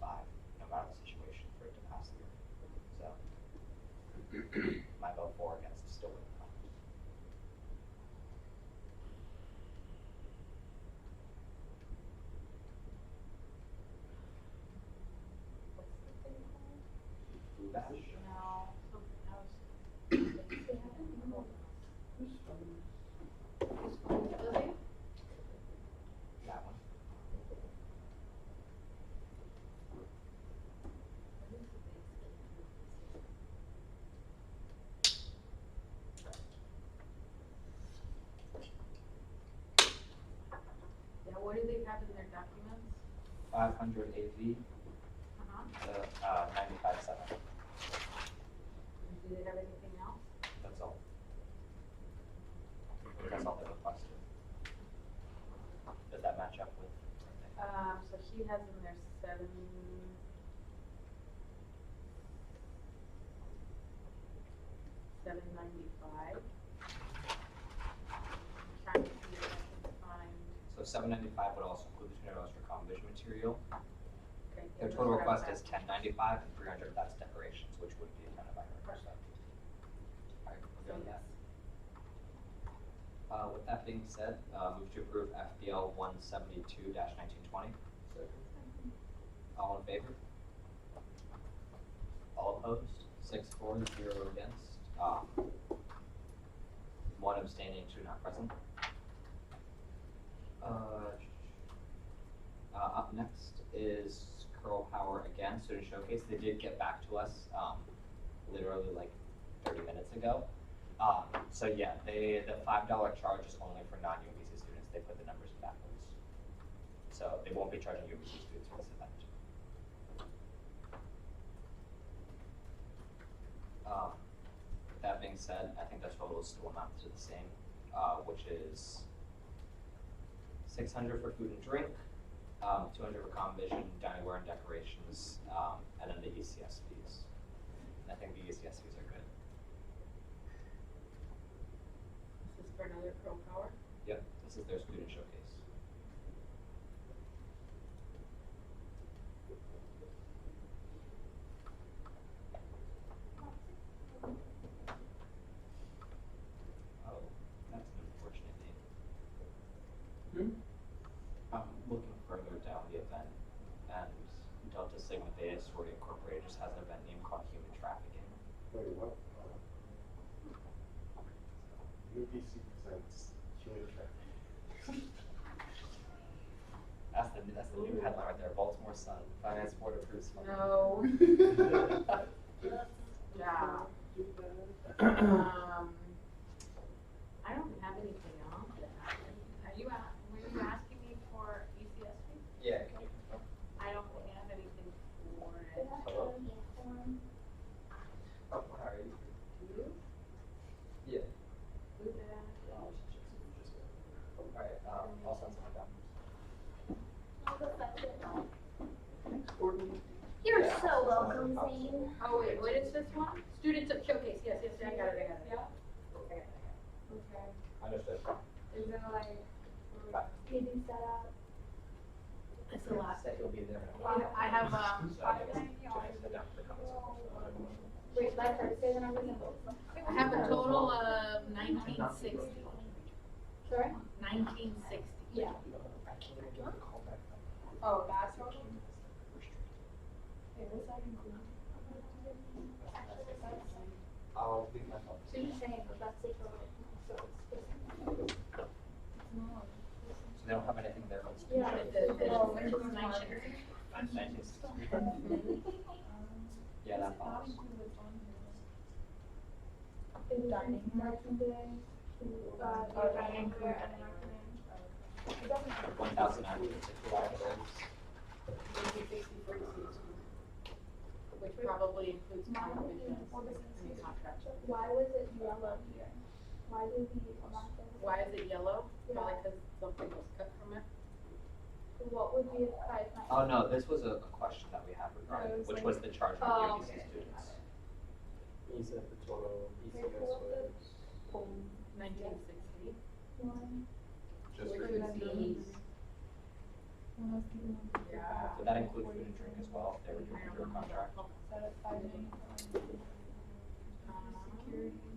5, no matter the situation, for it to pass through. So my vote for against still wouldn't count. What's the thing called? Food bash? No, something else. They have a new one. Who's from? Who's phone is Lizzie? That one. Yeah, what do they have in their documents? 500 AV Uh-huh. to 95.7. And do they have anything else? That's all. That's all they requested. Does that match up with? So she has in there 795. Trying to see if I can find. So 795 would also include the $200 for common vision material. Okay, yeah, Their that's total what I was request is asking. 1095 and 300. That's decorations, which would be accounted by her. So, all right, we're So good with yes. that. With that being said, move to approve FBL 172-1920. Second. All in favor? All opposed? 6 for, 0 against. 1 abstaining, 2 not present. Up next is Curl Power again, Student Showcase. They did get back to us literally like 30 minutes ago. So yeah, the $5 charge is only for non-UMBC students. They put the numbers backwards. So they won't be charging UMBC students for this event. With that being said, I think the total still amounts to the same, which is 600 for food and drink, 200 for common vision, dining wear and decorations, and then the ECS fees. And I think the ECS fees are good. This is for another Pro Power. Yep, this is their student showcase. Oh, that's an unfortunate name. I'm looking further down the event, and Delta Sigma Theta Sorority Incorporated just has an event name called Human Trafficking. Wait, what? UBC presents human trafficking. That's the new headline right there. Baltimore Sun. Finance Board approves funding. No. Yeah. I don't have anything else. Were you asking me for ECS fees? Yeah, can you confirm? I don't have anything for it. Hello? Oh, how are you? Do you? Yeah. Do that? Alright, I'll send someone down. You're Yeah, so I'll send welcome, someone down. Zane. Oh, wait, what is this one? Student Showcase, yes, I got it. Yeah. Okay. Understood. Is it like Bye. getting set up? It's a lot. Said he'll be there. I have, So, sit down for comments. Wait, my first day then I'm gonna vote. I have a total of 1960. Sorry? 1960. Yeah. I can't even get a call back. Oh, that's total? Wait, what's that include? I'll leave my phone. So you're saying that that's the total, so it's. No. So they don't have anything there else? Yeah. Which is 1960. 1960. Yeah, that follows. Is dining marketing day? Dining career and marketing. It doesn't have. 1,960. Which probably includes television and contract. Why was it yellow here? Why did we not say? Why is it yellow? Yeah. Probably because something was cut from it. What would be a price? Oh, no, this was a question that we had regarding, which was the charge for Oh, UBC okay. students. He said the total ECS was 1960. One. just Which for would be ECS. must be the 155. Yeah. Would that include food and drink as well, if they were doing through a contract? Set at 590 for security.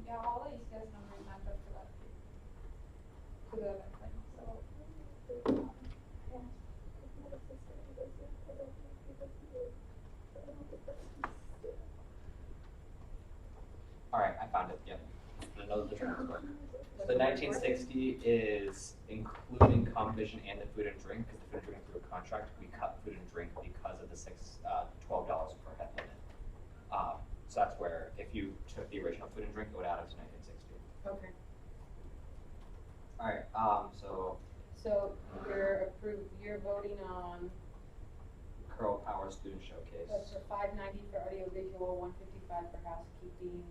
Yeah, all the ECS numbers match up to that too. To the event plan, so. Alright, I found it, yep. I know the terms work. So the 1960 is including comm vision and the food and drink, because the food and drink through a contract, we cut food and drink because of the $12 per head limit. So that's where, if you took the original food and drink, it would add up to 1960. Okay. Alright, so So you're voting on, Curl Power Student Showcase. that's for $590 for audio visual, $155 for housekeeping,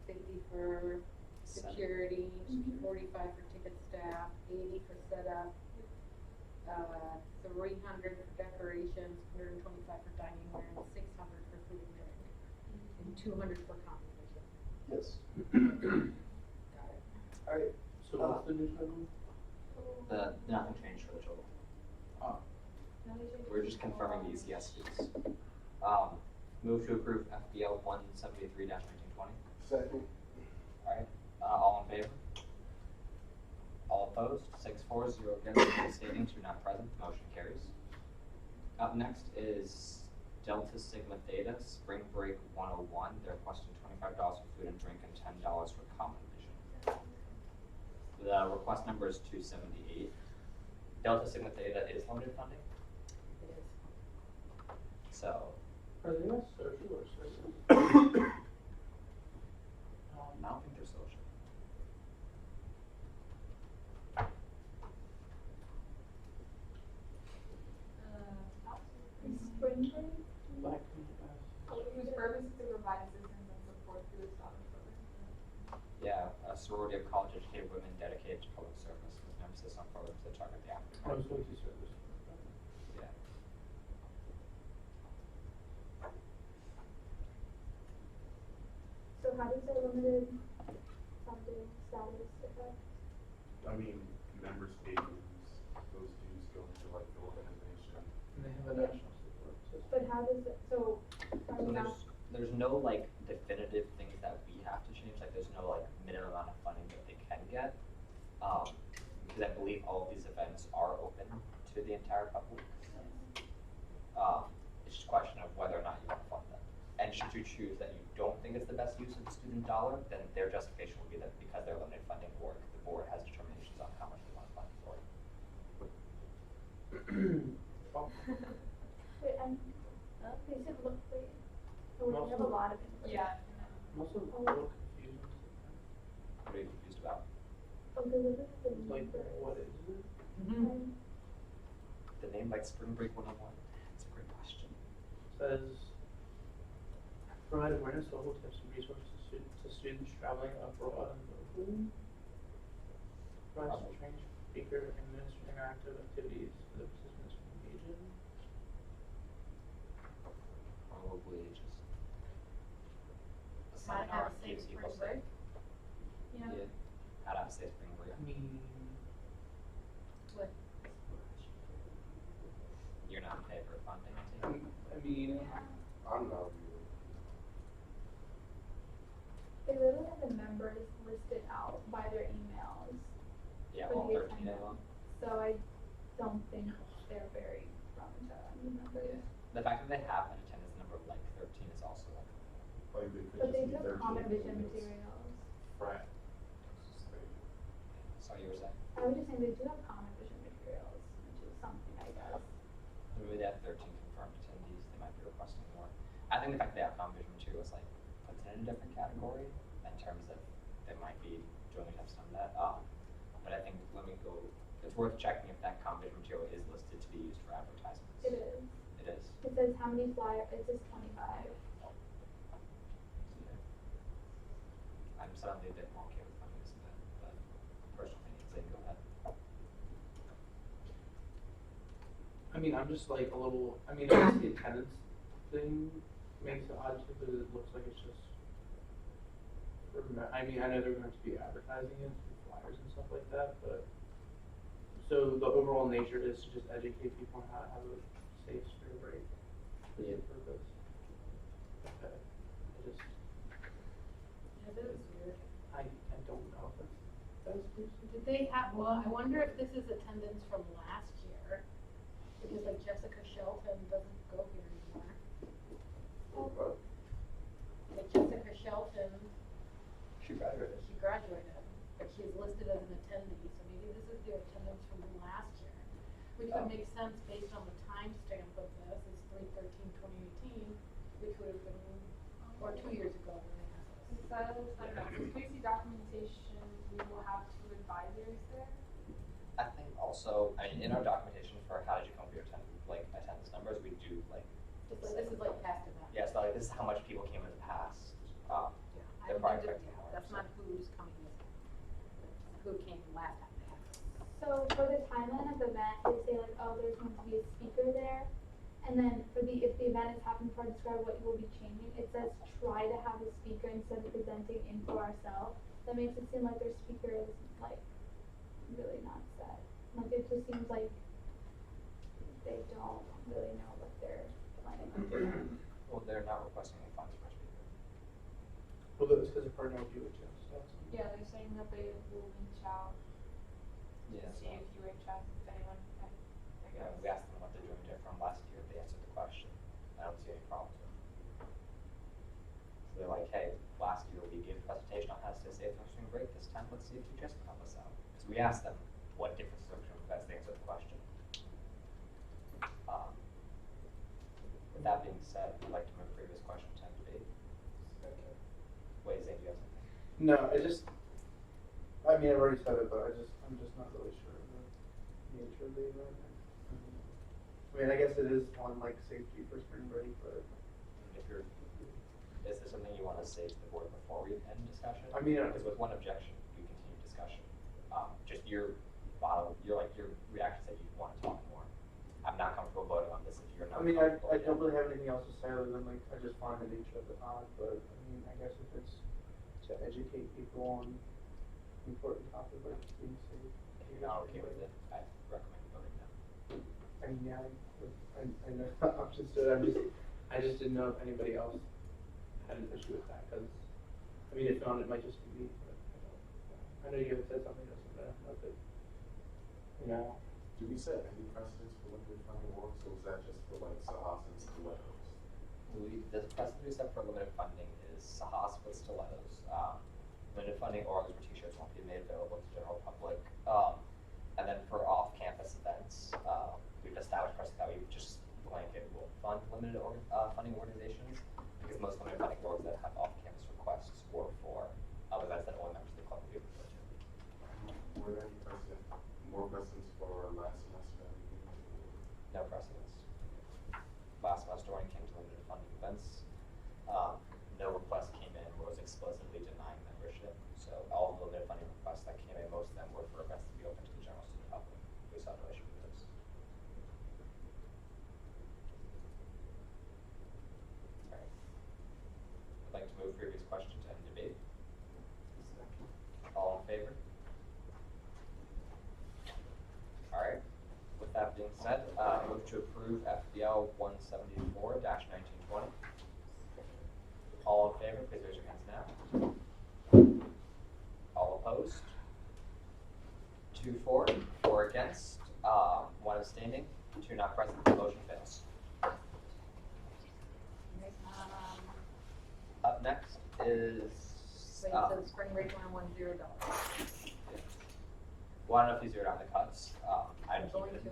$50 for security, $45 for ticket staff, $80 for setup, $300 for decorations, $125 for dining ware, and $600 for food and drink, and $200 for compensation. Yes. Got it. Alright, so what's the new total? Nothing changed for the total. We're just confirming the ECS fees. Move to approve FBL 173-1920. Second. Alright, all in favor? All opposed? 6-4, 0 against, abstaining, 2 not present, the motion carries. Up next is Delta Sigma Theta Spring Break 101. They're requesting $25 for food and drink and $10 for common vision. The request number is 278. Delta Sigma Theta is limited funding, It is. so Are they not social or social? I don't think they're social. Spring break? Black. Whose purpose is to provide assistance and support through the summer program. Yeah, a sorority of college-educated women dedicated to public service with an emphasis on programs that target the African I was American. going to service. Yeah. So how does their limited funding status affect? I mean, member statements, those dues go to like the organization. And they have a Yeah. national support system. But how does it, so, are So we not, there's no like definitive things that we have to change, like there's no like minimum amount of funding that they can get. Because I believe all of these events are open to the entire public. It's just a question of whether or not you want to fund them. And should you choose that you don't think it's the best use of the student dollar, then their justification would be that because they're limited funding board, the board has determinations on how much they want to fund for it. Oh, wait, they said look, wait, oh, we have a lot of input. Yeah. I'm also a little confused. What are you confused about? Oh, they live in the Like, numbers. what is it? Mm-hmm. The name like Spring Break 101? It's a great question. Says, provide awareness, local tips and resources to students traveling abroad and locally. Provides Probably. training, speaker, and administer interactive activities for the participants to engage in. Probably just a How to seminar have a keeps safe people spring break? Yeah. How to have a safe spring break. I mean, What? You're not in favor of funding, I take it? I mean, I'm not really. They literally have the members listed out by their emails. Yeah, for all the 13 of them. attendance. So I don't think they're very prone to new members. The fact that they have an attendance number of like 13 is also like, Like they could But just they be took 13 common vision units. materials. Right. sorry, you were saying? I was just saying they do have common vision materials, which is something I guess. Maybe they have 13 confirmed attendees, they might be requesting more. I think the fact that they have common vision materials like puts it in a different category in terms of they might be doing enough some of that. But I think, let me go, it's worth checking if that common vision material is listed to be used for advertisements. It is. It is. It says how many it says 25. I'm suddenly a bit more okay with funding this event, but personal opinions, they can go ahead. I mean, I'm just like a little, I mean, I guess the attendance thing makes it odd too, because it looks like it's just, I mean, I know they're going to be advertising it through flyers and stuff like that, but So the overall nature is to just educate people on how to have a safe spring break for Yeah. the purpose. Okay. Yeah, that is weird. I don't know if that's Did they have, well, I wonder if this is attendance from last year, because like Jessica Shelton doesn't go here anymore. Like Jessica Shelton, She graduated. she graduated, but she's listed as an attendee, so maybe this is the attendance from last year. Which would make sense based on the timestamp of this, it's 3/13/2018, which would have been, or 2 years ago when they had It this. says, I don't know, Tracy documentation, we will have 2 advisors there. I think also, I mean, in our documentation for how did you come up with your attendance numbers, we do like. It's like, this is like past event. Yeah, so like this is how much people came in the past. Yeah, I They're don't probably think expecting more, that's so. not who's coming this time. That's who came last time they had this. So for the timeline of the event, they say like, oh, there's going to be a speaker there. And then for if the event is happening, before I describe what you will be changing, it says try to have a speaker instead of presenting info ourselves. That makes it seem like their speaker is like really not set. Like it just seems like they don't really know what they're planning on doing. Well, they're not requesting any funds for a speaker. Well, that's because of partner with UHS. Yeah, they're saying that they will reach out Yeah, to see if UHS, if anyone can. Yeah, we asked them what they're doing different from last year, they answered the question. I don't see any problems with it. So they're like, hey, last year we gave a presentation on how to stay safe during spring break, this time let's see if you just can help us out. Because we asked them what differences are between events, they answered the question. With that being said, I'd like to move previous question to debate. Wait, Zane, do you have something? No, I mean, I've already said it, but I'm just not really sure of the nature of the event. I mean, I guess it is on like safety for spring break, but. If you're, is there something you want to say to the board before we end discussion? I mean, Because with one objection, we continue discussion. Just your reaction said you want to talk more. I'm not comfortable voting on this if you're not. I mean, I comfortable don't yet. really have anything else to say other than like, I just find the nature of it odd, but I mean, I guess if it's to educate people on important topics like being safe. If you're not okay with it, I recommend voting no. I mean, yeah, I know options to it, I just didn't know if anybody else had an issue with that, cause, I mean, if not, it might just be me, but I don't, I know you had said something else, but I don't know if it, you know. Do we set any precedents for limited funding works, or is that just for like Sahas and stilettos? The precedent we set for limited funding is Sahas with stilettos. Limited funding orgs where t-shirts won't be made available to the general public. And then for off-campus events, we've established precedent that we just blanket will fund limited funding organizations, because most limited funding orgs that have off-campus requests were for events that only members of the club will be able to go to. Were there any more precedents for last semester? No precedents. Last semester when it came to limited funding events, no request came in where it was explicitly denying membership. So all the limited funding requests that came in, most of them were for events to be open to the general student public. We saw no issue with those. All right. I'd like to move previous question to end debate. All in favor? All right. With that being said, move to approve FBL 174-1920. All in favor, please raise your hands now. All opposed? 2 for, 4 against, 1 abstaining, 2 not present, the motion fails. Up next is, Wait, it says spring break $110. well, I don't know if you zeroed out the cuts. I'd keep Going it. to.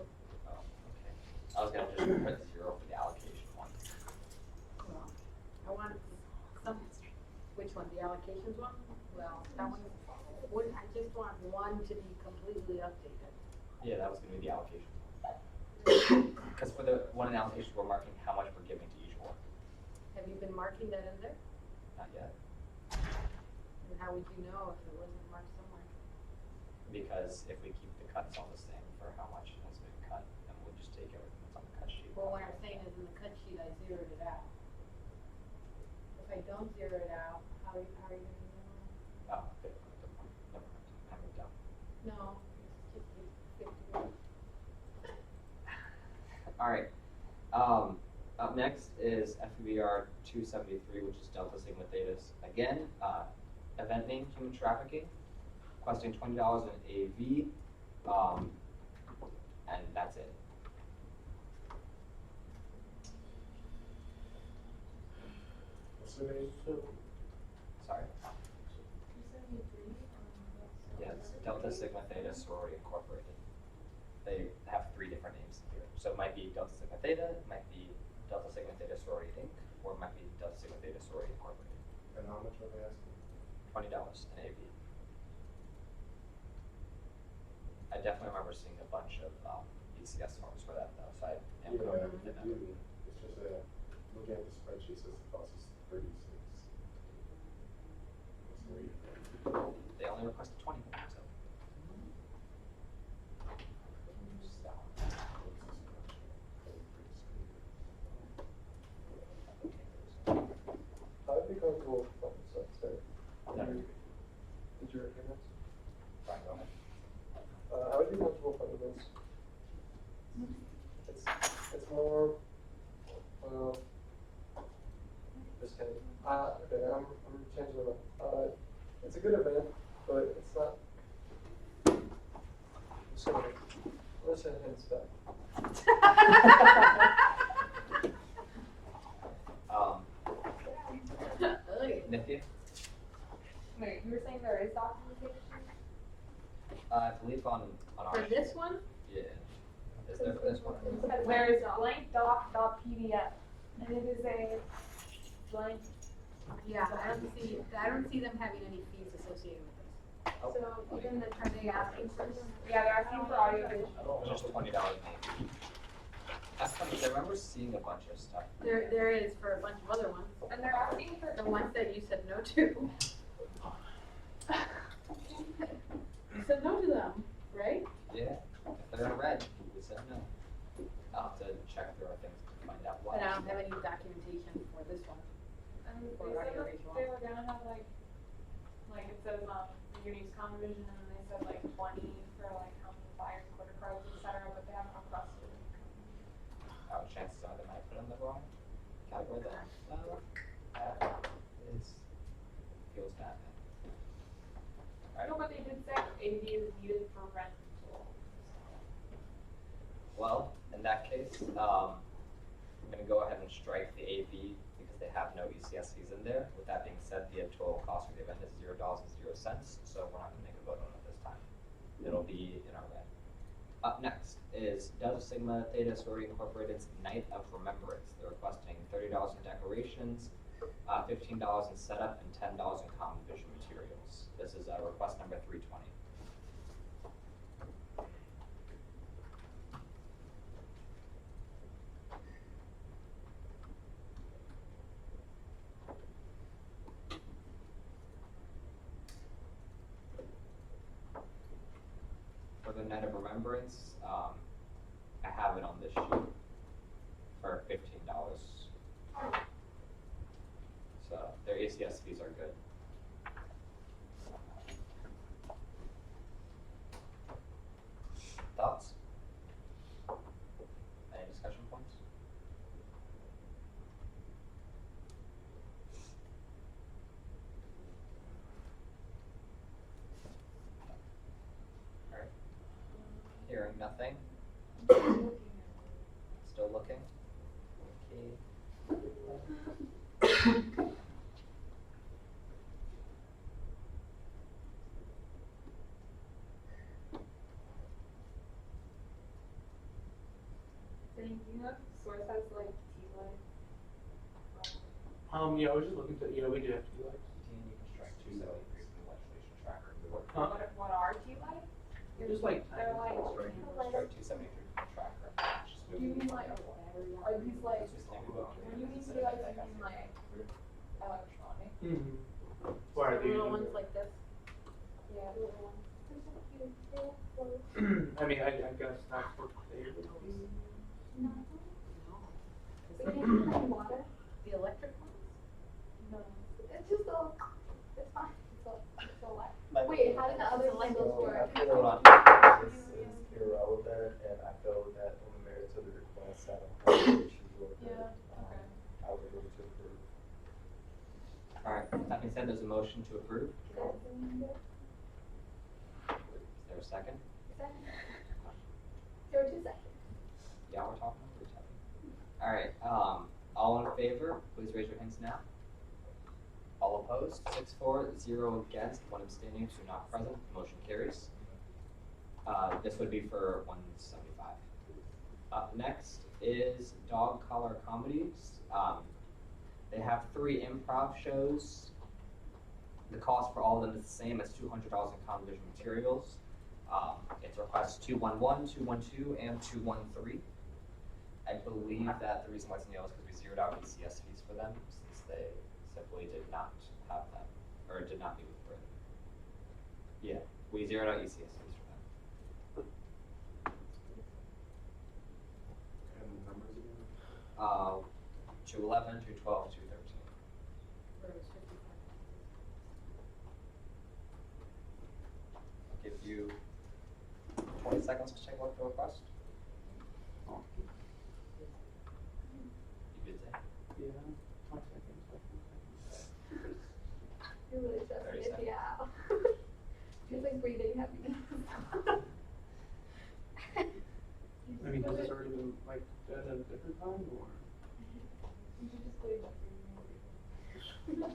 Oh, okay. I was gonna just put 0 for the allocation one. Well, I want some, which one, the allocations one? Well, that one, I just want one to be completely updated. Yeah, that was gonna be the allocation one. Because for the one in the allocation, we're marking how much we're giving to each org. Have you been marking that in there? Not yet. And how would you know if it wasn't marked somewhere? Because if we keep the cuts all the same for how much has been cut, then we'll just take everything that's on the cut sheet. Well, what I'm saying is in the cut sheet, I zeroed it out. If I don't zero it out, how are you gonna know? Oh, good point, good point. Never mind. I moved down. No, it's just 50. Alright, up next is FBR 273, which is Delta Sigma Thetas. Again, event name, human trafficking, costing $20 an AV, and that's it. What's the name? Sorry. Yeah, it's Delta Sigma Theta Sorority Incorporated. They have 3 different names here. So it might be Delta Sigma Theta, it might be Delta Sigma Theta Sorority Inc., or it might be Delta Sigma Theta Sorority Incorporated. And how much are they asking? $20 an AV. I definitely remember seeing a bunch of ECS forms for that though, so I am going to Yeah, remember. you do. It's just that, looking at the spreadsheet, says the cost is 36. Let's read it. They only requested 20, so. I would be comfortable funding this, sorry. Did you reckon this? Brian, go ahead. I would be comfortable funding this. It's more, just kidding. Okay, I'm changing it up. It's a good event, but it's not. So, let's say it's back. Nithya? Wait, you were saying there is documentation? I believe on our. For this one? Yeah. Is there for this one? There is blank doc.pdf, and it is a blank. Yeah, I don't see them having any fees associated with this. Oh, So even the Are they asking for them? Yeah, they're asking for audio visual. It's just $20 maybe. That's funny, 'cause I remember seeing a bunch of stuff. There is for a bunch of other ones. And they're asking for The ones that you said no to. You said no to them, right? Yeah, if they're in red, we said no. I'll have to check through our things to find out why. But I don't have any documentation for this one. And they For said audio that visual. they were gonna have like it says you can use common vision, and then they said like 20 for like how many flyers, quarter cards, etc. But they haven't requested. Chances are they might put in the wrong category then. Feels bad. I know, but they did say AV is needed for rental. Well, in that case, I'm gonna go ahead and strike the AV because they have no ECS fees in there. With that being said, the total cost for the event is $0.00, so we're not gonna make a vote on it this time. It'll be in our red. Up next is Delta Sigma Theta Sorority Incorporated's Night of Remembrance. They're requesting $30 in decorations, $15 in setup, and $10 in common vision materials. This is request number 320. For the Night of Remembrance, I have it on this sheet for $15. So their ACS fees are good. Thoughts? Any discussion points? All right. Hearing nothing. Still looking. Okay. Saying, you know, source has like tea light. Yeah, I was just looking to, we do have to do like. You can strike 273 from the legislation tracker. Huh? What are tea light? Just like. They're like. Strike 273 from the tracker. Do you mean like, are these like, when you mean tea lights, you mean like electronic? Mm-hmm. Why are The they little using ones like this. Yeah. I mean, I guess that's what they would use. No. We can't drink water. The electric ones? No. It's just a, it's fine. It's a light. Like- Wait, how did the other candles So work? I feel Hold on. like this is irrelevant, and I feel that on the merits of the request, last Saturday, she wrote Yeah, that, okay. I would move to approve. Alright, with that being said, there's a motion to approve. Is there a second? There were 2 seconds. Yeah, we're talking over each other. Alright, all in favor, please raise your hands now. All opposed, 6-4, 0 against, 1 abstaining, 2 not present, motion carries. This would be for 175. Up next is Dog Collar Comedies. They have 3 improv shows. The cost for all of them is the same as $200 in common vision materials. It's request 211, 212, and 213. I believe that the reason why it's in yellow is because we zeroed out ECS fees for them since they simply did not have them, or did not meet with Britain. Yeah, we zeroed out ECS fees for them. And the numbers again? 211, 212, 213. Where it was 55. I'll give you 20 seconds to take a look at the request. You good, Zay? Yeah, 1 second. You're really 30 stressing seconds. me out. Feels like breathing heavy. I mean, has this already been like done at a different time or? You should just leave that for your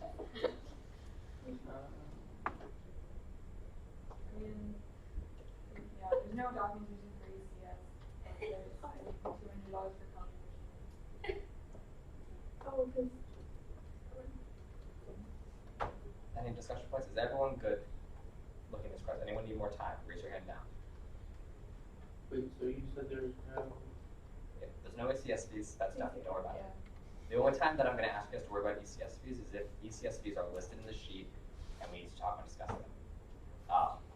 I mean, yeah, there's no documentation for ECS, but there's $200 for combination. Oh, because. Any discussion points? Is everyone good looking at this request? Anyone need more time? Raise your hand now. Wait, so you said there's no, Yeah, there's no ECS fees, that's nothing, don't worry about it. Yeah. The only time that I'm gonna ask you guys to worry about ECS fees is if ECS fees are listed in the sheet and we need to talk and discuss them.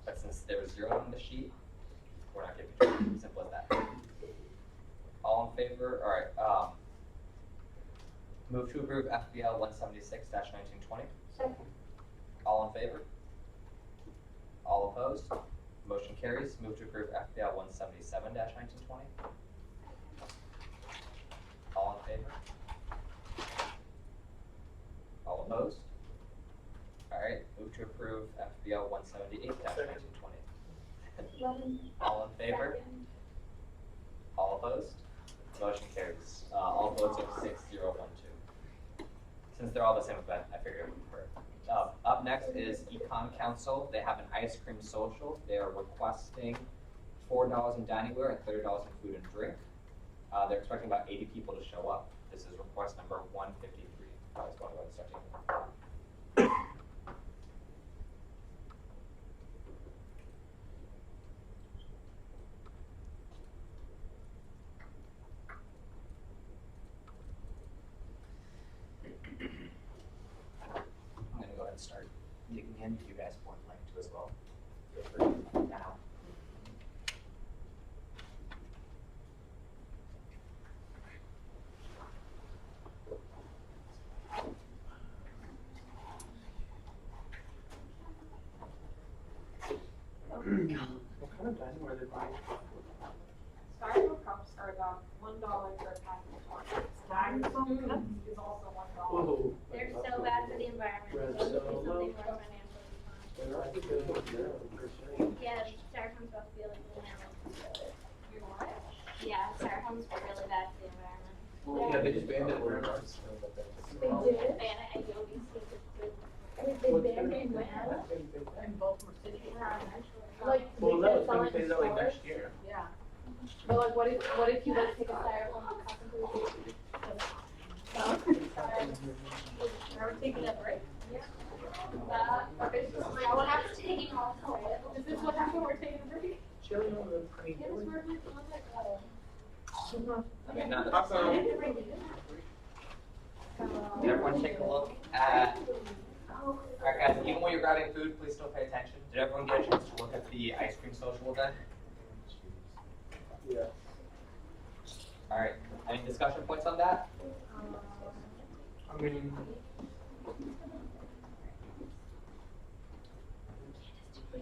But since there was 0 on the sheet, we're not giving you, simple as that. All in favor, alright, move to approve FBL 176-1920. Second. All in favor? All opposed? Motion carries. Move to approve FBL 177-1920. All in favor? All opposed? Alright, move to approve FBL 178-1920. 11. All in favor? Second. All opposed? Motion carries. All votes of 6-0-1-2. Since they're all the same event, I figured it would work. Up next is Econ Council. They have an ice cream social. They are requesting $4 in dining ware and $30 in food and drink. They're expecting about 80 people to show up. This is request number 153. I was going to go ahead and start taking them. I'm gonna go ahead and start digging in. You guys would like to as well. Feel free now. what kind of dining were they buying? Styrofoam cups are about $1 for a pack of 20. Styrofoam cups? Is also $1. Whoa. They're so bad for the environment. Red So so something low. more financially fun. They're not good, for sure. Yeah, styrofoam's supposed to be like really nice. You what? Yeah, styrofoam's really bad for the environment. Yeah, they just banned it for ours. They did? Ban it at UMBC SGA. Wait, they banned it when? In Baltimore City. Like, Well, they no, can't it's sell gonna it in phase out like stores? next year. Yeah. But like, what if you like take a styrofoam cup into the city? Are we taking a break? Okay, so what happens taking off? Is this what happened? We're taking a break? Chilling on the, I mean, Yes, we're doing Okay, now Awesome. did everyone take a look at? Alright guys, even when you're grabbing food, please still pay attention. Did everyone get a chance to look at the ice cream social event? Yeah. Alright, any discussion points on that? I mean, I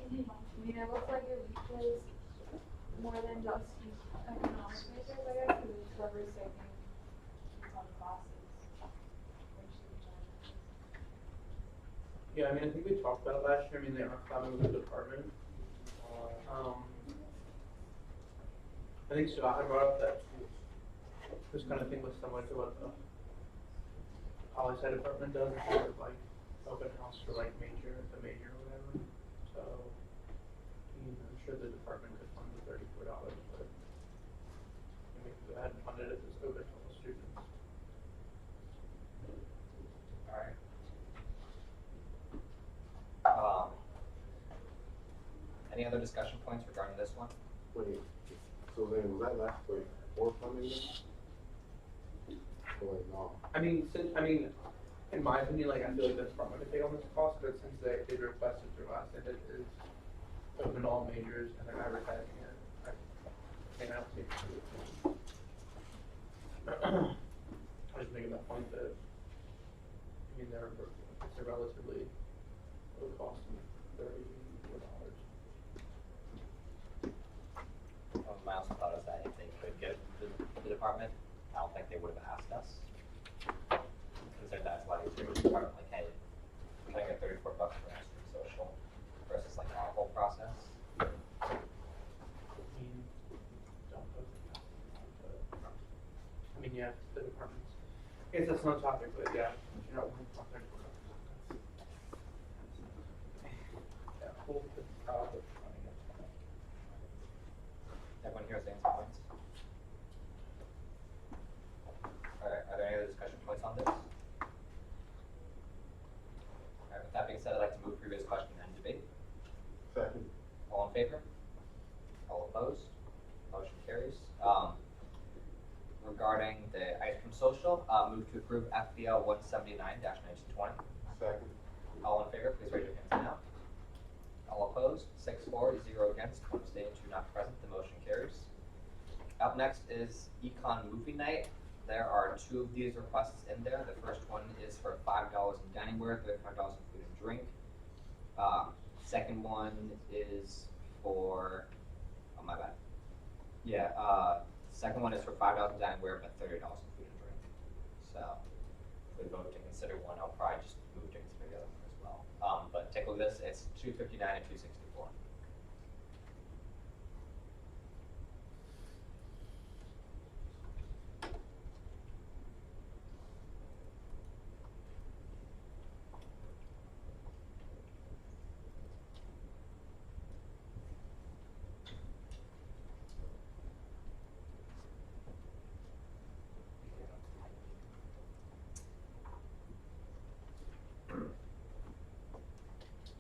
mean, it looks like it reaches more than just economic measures, I guess, because it's whoever's taking some classes, which is Yeah, I mean, I think we talked about it last year. I mean, they are coming with the department. I think Scott had brought up that this kind of thing was similar to what the poli-sci department does, sort of like open house for like the major or whatever. So, I mean, I'm sure the department could fund the $34, but we could go ahead and fund it if it's open to all students. Alright. Any other discussion points regarding this one? Wait, so then was that last like for funding then? Or like no? I mean, in my opinion, like, I feel like the department could take on this cost, but since they requested through us, and it is open to all majors, and they're advertising it, I don't see it. I was making that point that, I mean, it's a relatively low cost of $34. My also thought is that if they could get it from the department, I don't think they would have asked us. Consider that's why they the department, like, hey, can I get $34 for Mastery Social versus like our whole process? I mean, don't post it, but, I mean, yeah, the departments. I guess that's not a topic, but yeah, you know, $34. Yeah, we'll put the money in. Everyone here has answer points? Alright, are there any other discussion points on this? Alright, with that being said, I'd like to move previous question and debate. Second. All in favor? All opposed? Motion carries. Regarding the ice cream social, move to approve FBL 179-1920. Second. All in favor, please raise your hands now. All opposed? 6-4, 0 against, 1 abstained, 2 not present. The motion carries. Up next is Econ Movie Night. There are 2 of these requests in there. The first one is for $5 in dining ware, $35 in food and drink. Second one is for, oh my bad. Yeah, second one is for $5 in dining ware, but $30 in food and drink. So, if we vote to consider one, I'll probably just move to consider the other one as well. But take a look at this, it's $259 and $264.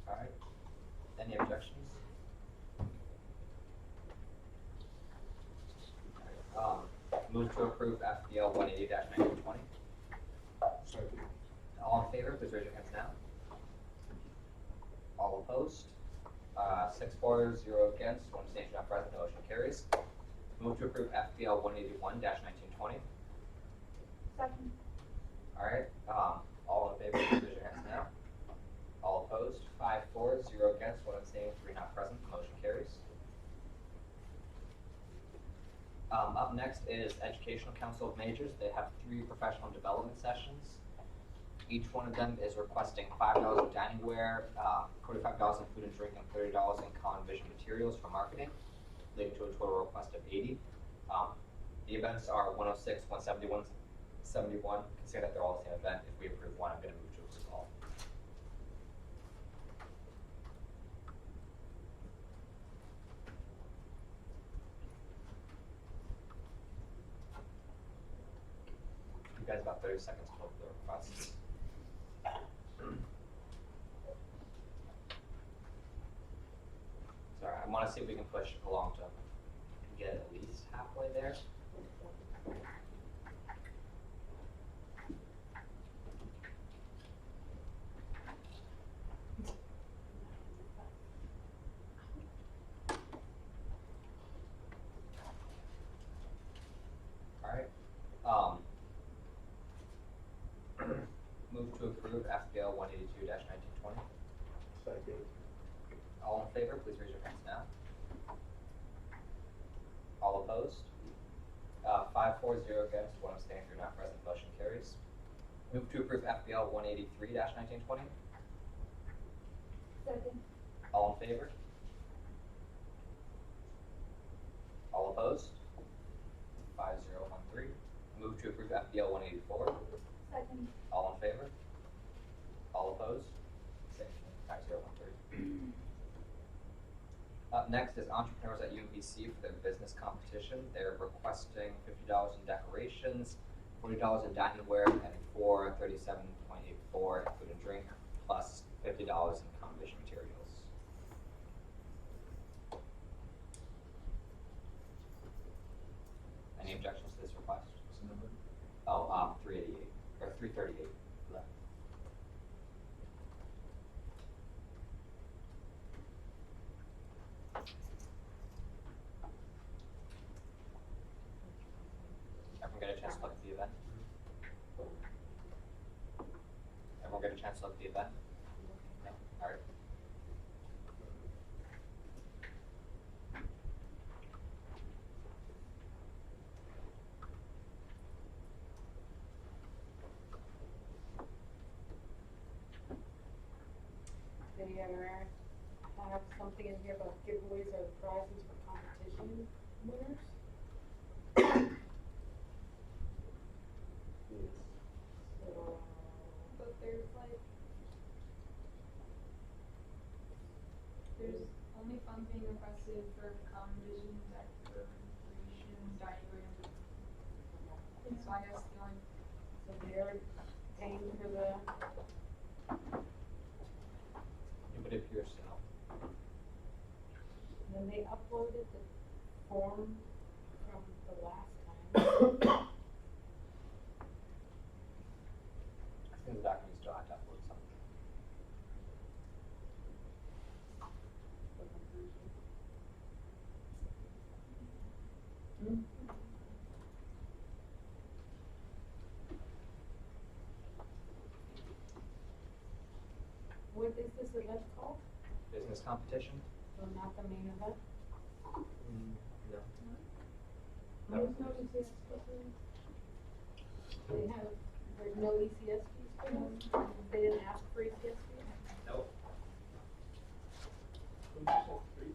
Alright, any objections? Move to approve FPL 180-1920. Second. All in favor, please raise your hands now. All opposed? 6-4, 0 against, 1 abstention not present, the motion carries. Move to approve FPL 181-1920. Second. Alright, all in favor, please raise your hands now. All opposed? 5-4, 0 against, 1 abstaining, 3 not present, the motion carries. Up next is Educational Council of Majors. They have 3 professional development sessions. Each one of them is requesting $5 in dining ware, $45 in food and drink, and $30 in common vision materials for marketing, leading to a total request of $80. The events are 106, 171, 71. Consider that they're all the same event. If we approve one, I'm going to move to approve all. You guys about 30 seconds to look at the requests. Sorry, I want to see if we can push along to get at least halfway there. Alright. Move to approve FPL 182-1920. Second. All in favor, please raise your hands now. All opposed? 5-4, 4-0 against, 1 abstaining, 3 not present, motion carries. Move to approve FPL 183-1920. Second. All in favor? All opposed? 5-0-1-3. Move to approve FPL 184. Second. All in favor? All opposed? 5-0-1-3. Up next is entrepreneurs at UMBC for their business competition. They're requesting $50 in decorations, $40 in dining ware, and $37.84 in food and drink, plus $50 in combination materials. Any objections to this request? What's the number? Oh, 388, or 338. Left. Everyone get a chance to look at the event? Everyone get a chance to look at the event? No? All right. Did you ever have something in here about giveaways or prizes for competition winners? Yes. So, But there's only funds being requested for combination decorations, diagrams. So I guess the only, so they're paying for the, It would appear so. then they uploaded the form from the last time. I think the document still have to upload something. Hmm? What is this event called? Business competition? So not the main event? No. There's no ECS special. They have, there's no ECS fees for them? They didn't ask for ECS fees? Nope. Who just said 3:30?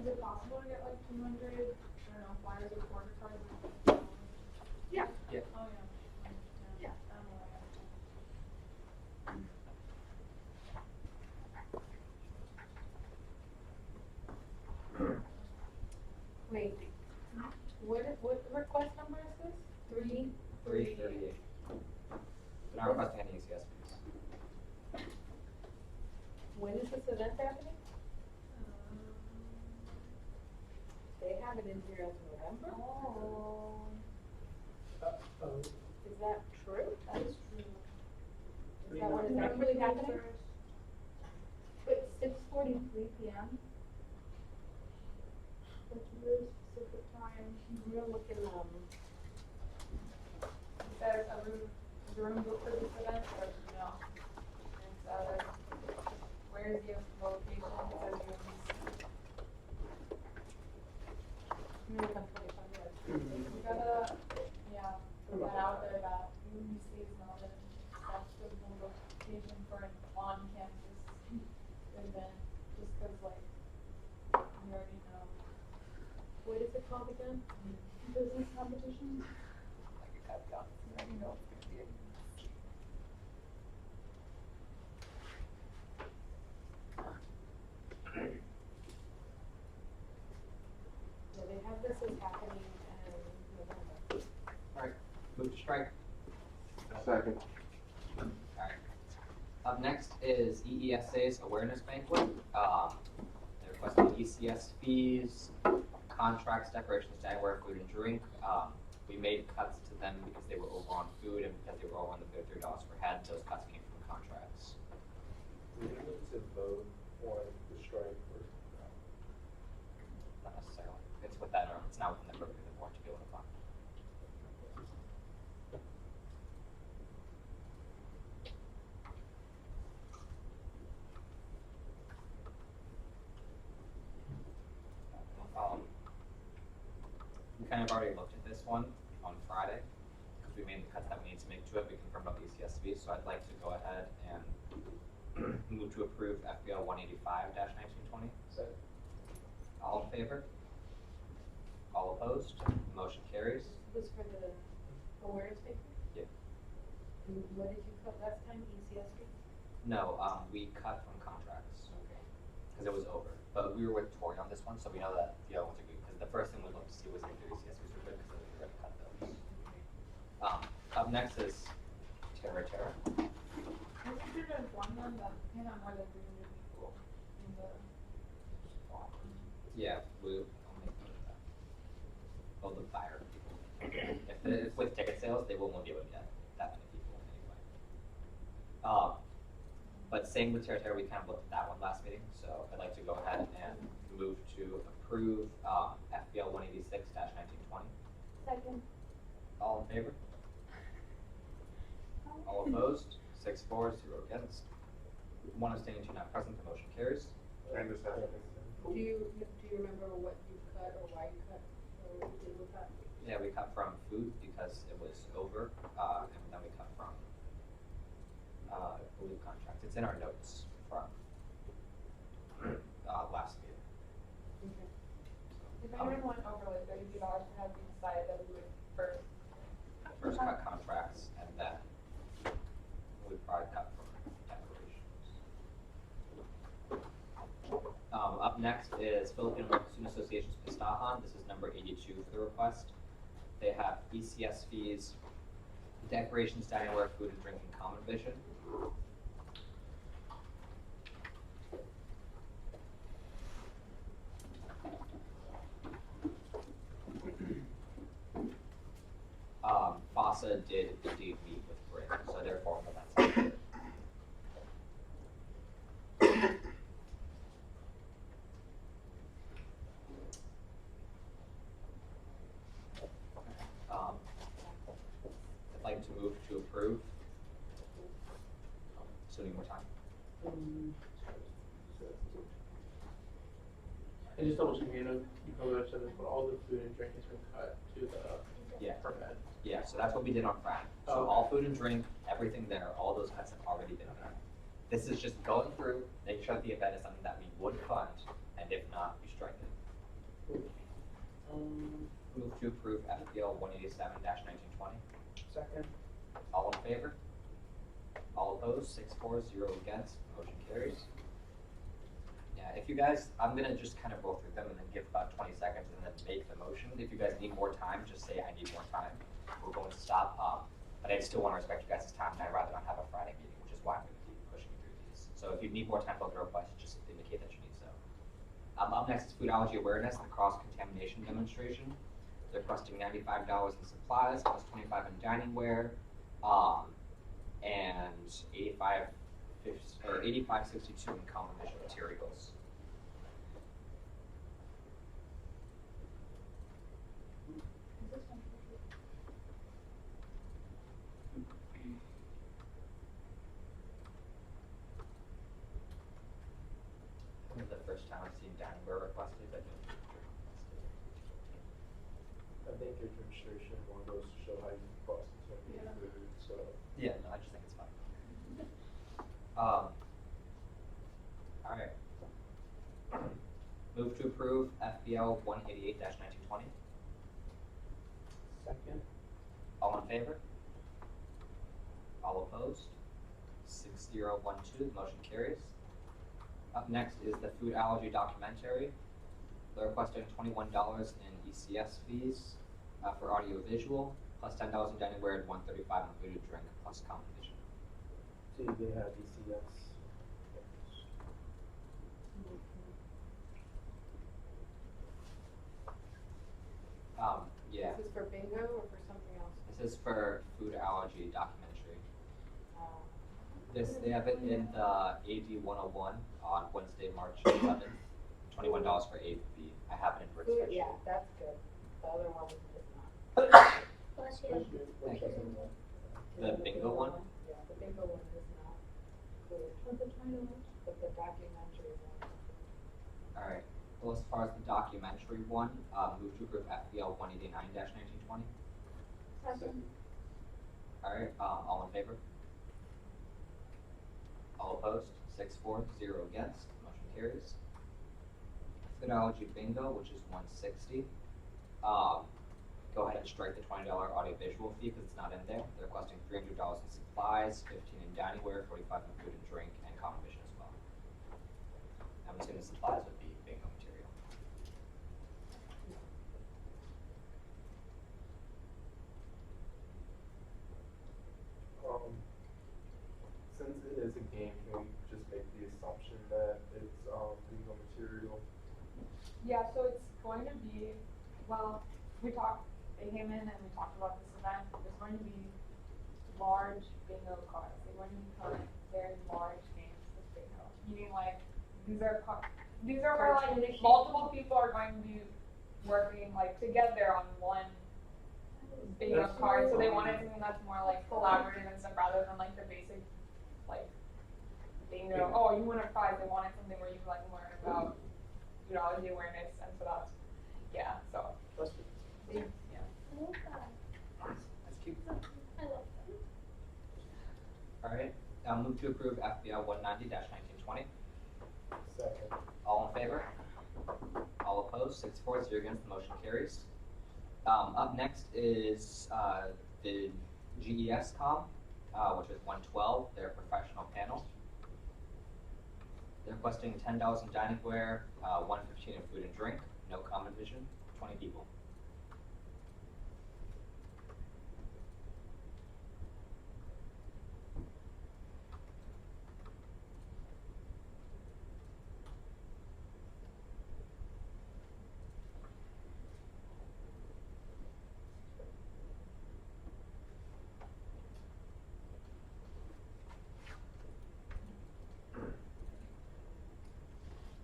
is it possible to get like 200, I don't know, flyers or quarter cards? Yeah. Yeah. Oh, yeah. Yeah. I don't know why I Wait, what request number is this? 338. They're not requesting any ECS fees. When is this event happening? They have it in here as November? Oh, Oh, Is that true? that is true. Is that when it's actually happening? But 6:43 p.m. That's a really specific time. I'm gonna look in, Is there is a room booked for this event or no? It's, where is the location? It says UMBC. I'm gonna look on 25 minutes. We gotta, yeah, put that out there that UMBC is not an acceptable location for an on-campus event, just cause like, you already know. What is it called again? Business competition. Like a caveat. You already know it's gonna be a Yeah, they have this as happening in November. All right, move to strike. Second. All right. Up next is EESA's awareness banquet. They're requesting ECS fees, contracts, decorations, dineware, food and drink. We made cuts to them because they were over on food and because they were over on the $33 per head. Those cuts came from contracts. Do we need to vote on the strike or? Not necessarily. It's with that, it's not within the purview of the board to be able to fund. kind of already looked at this one on Friday, because we made the cuts that we need to make to it, we confirmed about the ECSV, so I'd like to go ahead and move to approve FBL 185-1920. Second. All in favor? All opposed? Motion carries. Was for the awareness paper? Yeah. And what did you cut last time, ECSV? No, we cut from contracts, Okay. because it was over, but we were with Tori on this one, so we know that the other ones are good, because the first thing we looked to see was if the ECSVs were good, because we already cut those. Up next is Terra Terra. I think there's one that can have more than 300 people in the spot. Yeah, we'll make note of that. Well, the buyer people. If it's with ticket sales, they won't be able to get that many people anyway. But same with Terra Terra, we kind of looked at that one last meeting, so I'd like to go ahead and move to approve FBL 186-1920. Second. All in favor? All opposed? 6-4, 0 against. 1 abstaining, 2 not present, the motion carries. And this has Do you remember what you cut or why you cut or what you did with that? Yeah, we cut from food because it was over, and then we cut from, I believe contracts. It's in our notes from last meeting. Okay. If anyone went over like $32 per head, we decided that we would first. First cut contracts, and then we probably cut from decorations. Up next is Filipino American Student Association's Pistahan. This is number 82 for the request. They have ECS fees, decorations, diningware, food and drink, and common vision. FASA did indeed meet with Bryn, so therefore that's good. I'd like to move to approve. So need more time. And just double checking, you know, you probably have said this, but all the food and drink has been cut to the Yeah. per head. Yeah, so that's what we did on Friday. So Oh. all food and drink, everything there, all those cuts have already been done. This is just going through, making sure that the event is something that we would fund, and if not, we strike it. Move to approve FPL 187-1920. Second. All in favor? All opposed? 6-4, 0 against. Motion carries. Yeah, if you guys, I'm gonna just kind of roll through them and then give about 20 seconds and then make the motion. If you guys need more time, just say I need more time. We're going to stop. But I still want to respect you guys' time, and I'd rather not have a Friday meeting, which is why I'm gonna keep pushing through these. So if you need more time to look at a request, just indicate that you need so. Up next is food allergy awareness and cross-contamination demonstration. They're requesting $95 in supplies, plus $25 in diningware, and $85.62 in common vision materials. Is this one? This is the first time I've seen diningware requested, but no drink requested. I think your demonstration one goes to show how you process Yeah. food, so. Yeah, no, I just think it's fine. Alright. Move to approve FBL 188-1920. Second. All in favor? All opposed? 6-0-1-2, the motion carries. Up next is the food allergy documentary. They're requesting $21 in ECS fees for audio visual, plus $10 in diningware and $135 in food and drink, plus common vision. See, they have ECS. Yeah, This is for bingo or for something else? this is for food allergy documentary. Um, They have it in the AD 101 on Wednesday, March 11th. $21 for AV. I have it in Rick's Food, spreadsheet. yeah, that's good. The other one is not. Bless you. Thank you. The bingo one? Yeah, the bingo one is not good, What's the title? but the documentary one. Alright, Well, as far as the documentary one, move to approve FBL 189-1920. Second. All right, all in favor? All opposed? 6-4, 0 against. Motion carries. Phonology bingo, which is 160. Go ahead and strike the $20 audiovisual fee because it's not in there. They're requesting $300 in supplies, $15 in diningware, $45 in food and drink, and common vision as well. I'm assuming the supplies would be bingo material. Since it is a game, can we just make the assumption that it's bingo material? Yeah, so it's going to be, well, they came in and we talked about this event. There's going to be large bingo cards. They're going to be playing very large games with bingo. Meaning like, these are where like multiple people are going to be working like together on one bingo card. So they wanted something that's more like collaborative and stuff rather than like the basic like bingo. Oh, you win a prize. They wanted something where you like learn about foodology awareness, and so that's so That's good. yeah. I love that. That's cute. I love that. All right, move to approve FBL 190-1920. Second. All in favor? All opposed? 6-4, 0 against. The motion carries. Up next is the GES comp, which is 112, their professional panel. They're requesting $10 in diningware, $115 in food and drink, no common vision, 20 people.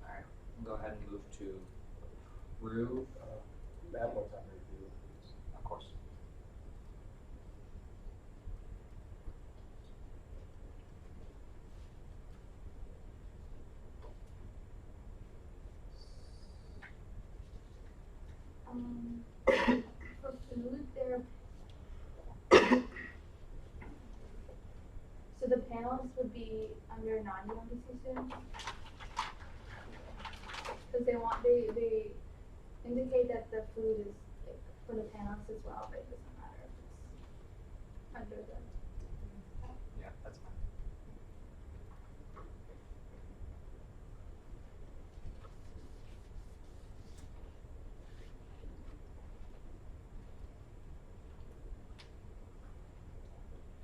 All right, we'll go ahead and move to approve. That one time review, please. Of course. For food, there. So the panelists would be under non-UMBC students? Because they indicate that the food is like, for the panelists as well, but it doesn't matter if it's under the. Yeah, that's fine.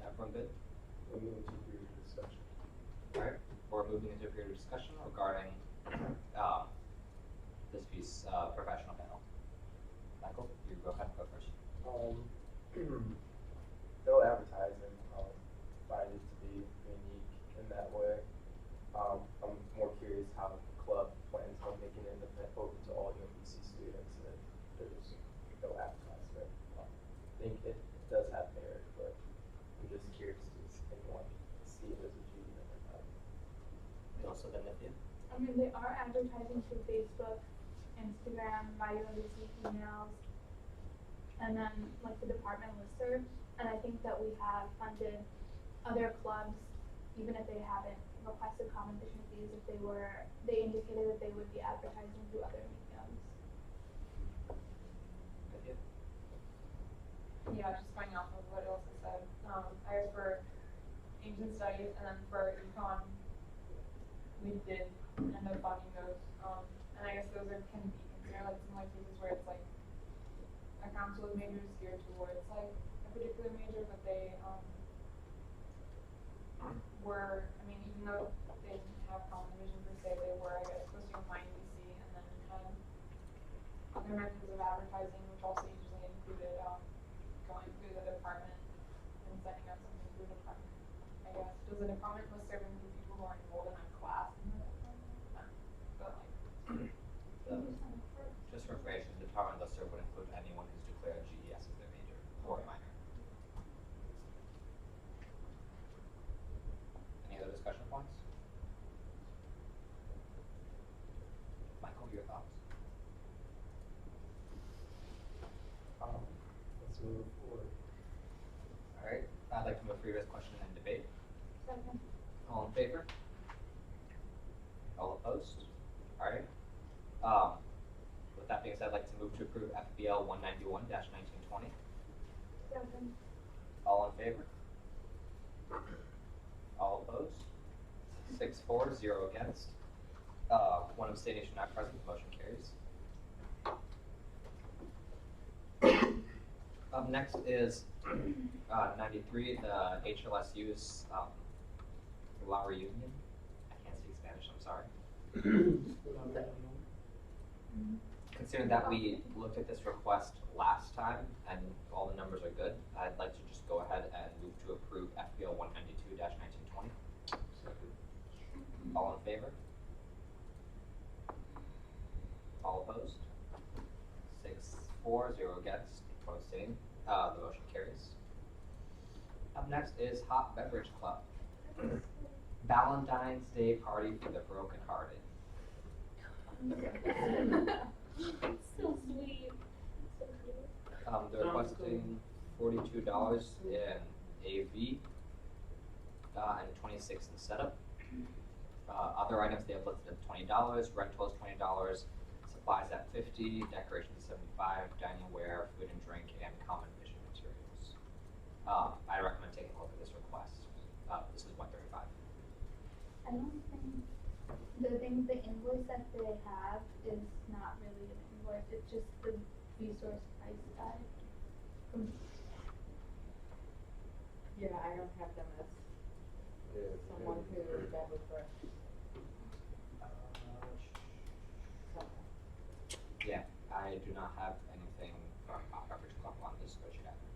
Everyone good? We'll move to period of discussion. All right, we're moving into a period of discussion regarding this piece, professional panel. Michael, you go ahead and go first. No advertising, find it to be unique in that way. I'm more curious how the club plans on making it open to all UMBC students and there's no advertisement. I think it does have merit, but I'm just curious if anyone see it as a GE or not. You also then Nithya? I mean, they are advertising through Facebook, Instagram, by UMBC emails, and then like the department listserv. And I think that we have funded other clubs, even if they haven't requested competition fees, if they indicated that they would be advertising through other mediums. Nithya? Yeah, just going off of what Ilsa said, I guess for ancient studies and then for econ, we did end up funding those, and I guess those can be considered like similar cases where it's like a council of majors geared towards like a particular major, but they were, I mean, even though they didn't have common vision per se, they were, I guess, supposed to combine UBC and then had other methods of advertising, which also usually included going through the department and sending out something through the department. I guess, does the department list serve include people who are enrolled in a class in the department? No. But like, Just for information, the department lister would include anyone who's declared GES as their major or minor. Any other discussion points? Michael, your thoughts? I'd like to move for your question and debate. Second. All in favor? All opposed? Alright. With that being said, I'd like to move to approve FBL 191-1920. Second. All in favor? All opposed? 6-4, 0 against. One abstention not present, the motion carries. Up next is 93, the HLSU's La Reunion. I can't speak Spanish, I'm sorry. Considering that we looked at this request last time and all the numbers are good, I'd like to just go ahead and move to approve FBL 192-1920. Second. All in favor? All opposed? 6-4, 0 against, 1 abstaining. The motion carries. Up next is Hot Beverage Club. Valentine's Day party for the brokenhearted. So sweet. So cute. They're requesting $42 in AV and $26 in setup. Other items they have listed at $20, rental is $20, supplies at $50, decorations $75, dining ware, food and drink, and common fishing materials. I recommend taking a look at this request. This is $135. I don't think the invoice that they have is not really an invoice, it's just the resource price tag. Yeah, I don't have them as someone who that would for. Yeah, I do not have anything from Hot Beverage Club on this spreadsheet either.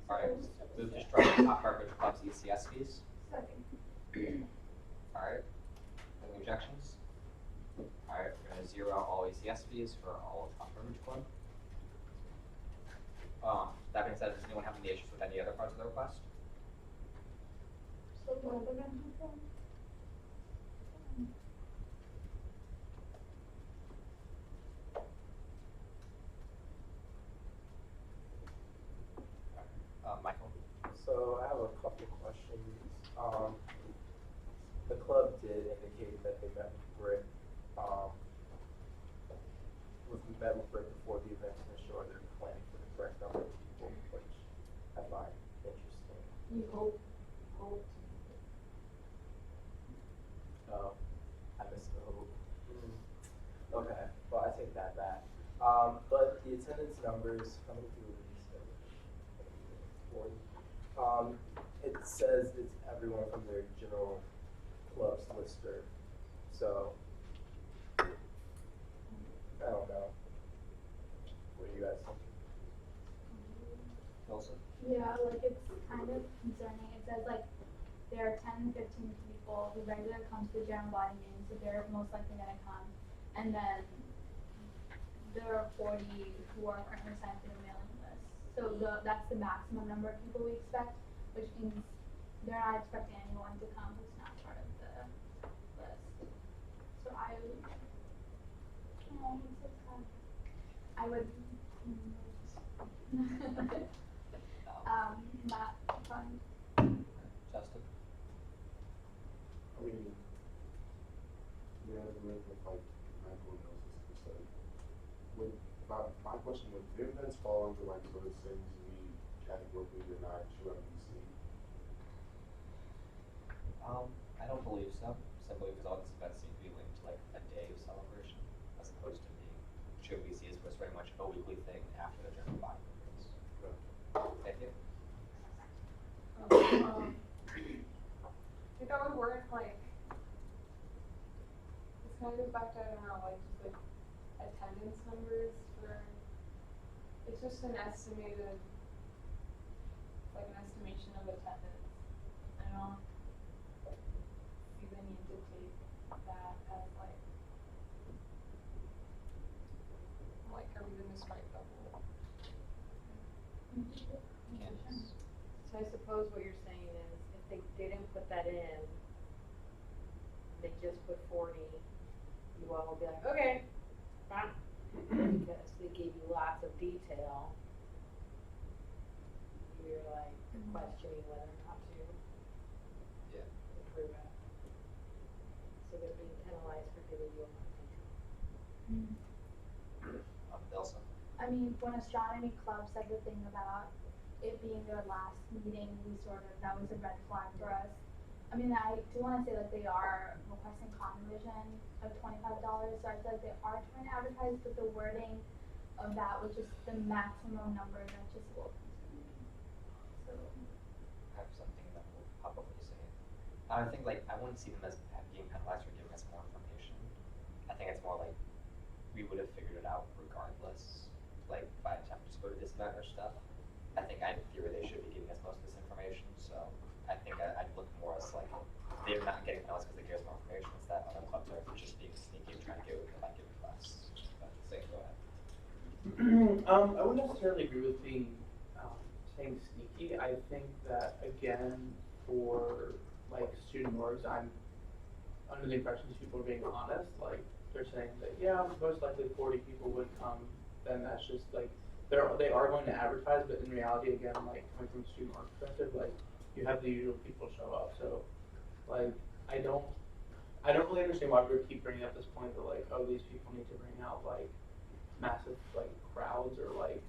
Alright, move to strike Hot Beverage Club's ECS fees. Second. Alright, any objections? Alright, we're gonna zero all ECS fees for all of Hot Beverage Club. That being said, does anyone have any issues with any other parts of the request? So what are the rental from? Michael? So I have a couple questions. The club did indicate that they met with Britt, before the event to ensure they're planning for the correct number of people, which I find interesting. You hope. Oh, I missed the hope. Okay, well, I take that back. But the attendance numbers coming through it says it's everyone from their general clubs lister. So I don't know. What do you guys think? Wilson? Yeah, like it's kind of concerning. It says like there are 10, 15 people who regularly come to the general body meeting, so they're most likely gonna come. And then there are 40 who are currently signed for the mailing list. So that's the maximum number of people we expect, which means they're not expecting anyone to come who's not part of the list. So I would, oh, I'm so sad. I would, not fun. Justin? I mean, yeah, the rate of like medical analysis per se. My question would, if events fall under like sort of things we categorically deny to UMBC? I don't believe so, simply because all these events seem to be linked to like a day of celebration, as opposed to being UMBC's was very much a weekly thing after the general body meetings. Thank you. I thought we weren't like, this kind of goes back to, I don't know, like just like attendance numbers for, it's just an estimated, like an estimation of attendance. I don't see the need to take that as like, are we gonna strike the whole? Candace? So I suppose what you're saying is if they didn't put that in, they just put 40, you all will be like, okay, fine. Because they gave you lots of detail. You're like, questioning whether or not to Yeah. approve it. So they're being penalized for giving you a month intro. Elsa? I mean, when astronomy club said the thing about it being their last meeting, that was a red flag for us. I mean, I do wanna say that they are requesting common vision of $25, so I feel like they are trying to advertise, but the wording of that was just the maximum number, that just a little concerning. So, I have something that will probably say. I think like I wouldn't see them as being penalized for giving us more information. I think it's more like we would have figured it out regardless, like by the time we just go to this event or stuff. I think in theory they should be giving us most of this information, so I think I'd look more as like they're not getting penalized because they give us more information. It's that other clubs are just being sneaky and trying to get what they might give us. But say go ahead. I wouldn't necessarily agree with saying sneaky. I think that again, for like student orgs, I'm under the impression these people are being honest. Like they're saying that most likely 40 people would come. Then that's just like they are going to advertise, but in reality, again, like coming from a student org perspective, like you have the usual people show up. So like I don't really understand why we keep bringing up this point that like, oh, these people need to bring out like massive like crowds or like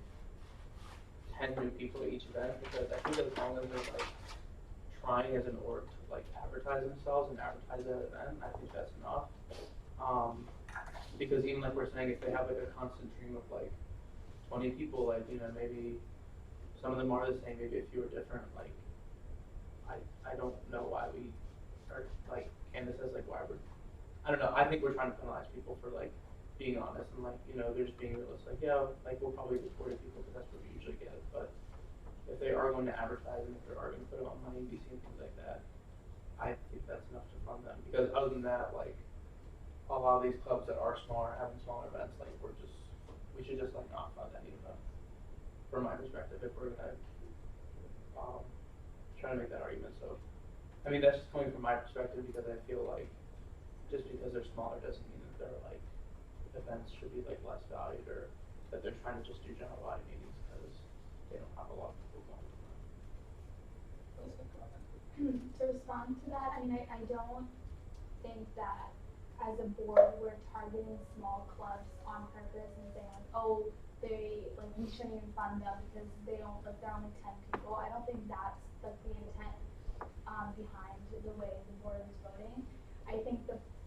10 new people at each event, because I think as long as they're like trying as an org to like advertise themselves and advertise that event, I think that's enough. Because even like we're saying, if they have like a constant stream of like 20 people, like maybe some of them are the same, maybe a few are different. Like I don't know why we are like Candace says like why we're I don't know. I think we're trying to penalize people for like being honest and like they're just being realistic. Like like we'll probably get 40 people because that's what we usually get. But if they are going to advertise and if they are going to put it on my UMBC and things like that, I think that's enough to fund them. Because other than that, like a lot of these clubs that are smaller, having smaller events, like we should just like not fund any of them. From my perspective, if we're gonna try to make that argument. So, I mean that's just coming from my perspective because I feel like just because they're smaller doesn't mean that they're like events should be like less valued or that they're trying to just do general body meetings because they don't have a lot of people going to them. to respond to that, I mean, I don't think that as a board we're targeting small clubs on purpose and saying like, oh, we shouldn't even fund them because they're only 10 people. I don't think that's like the intent behind the way the board is voting. I think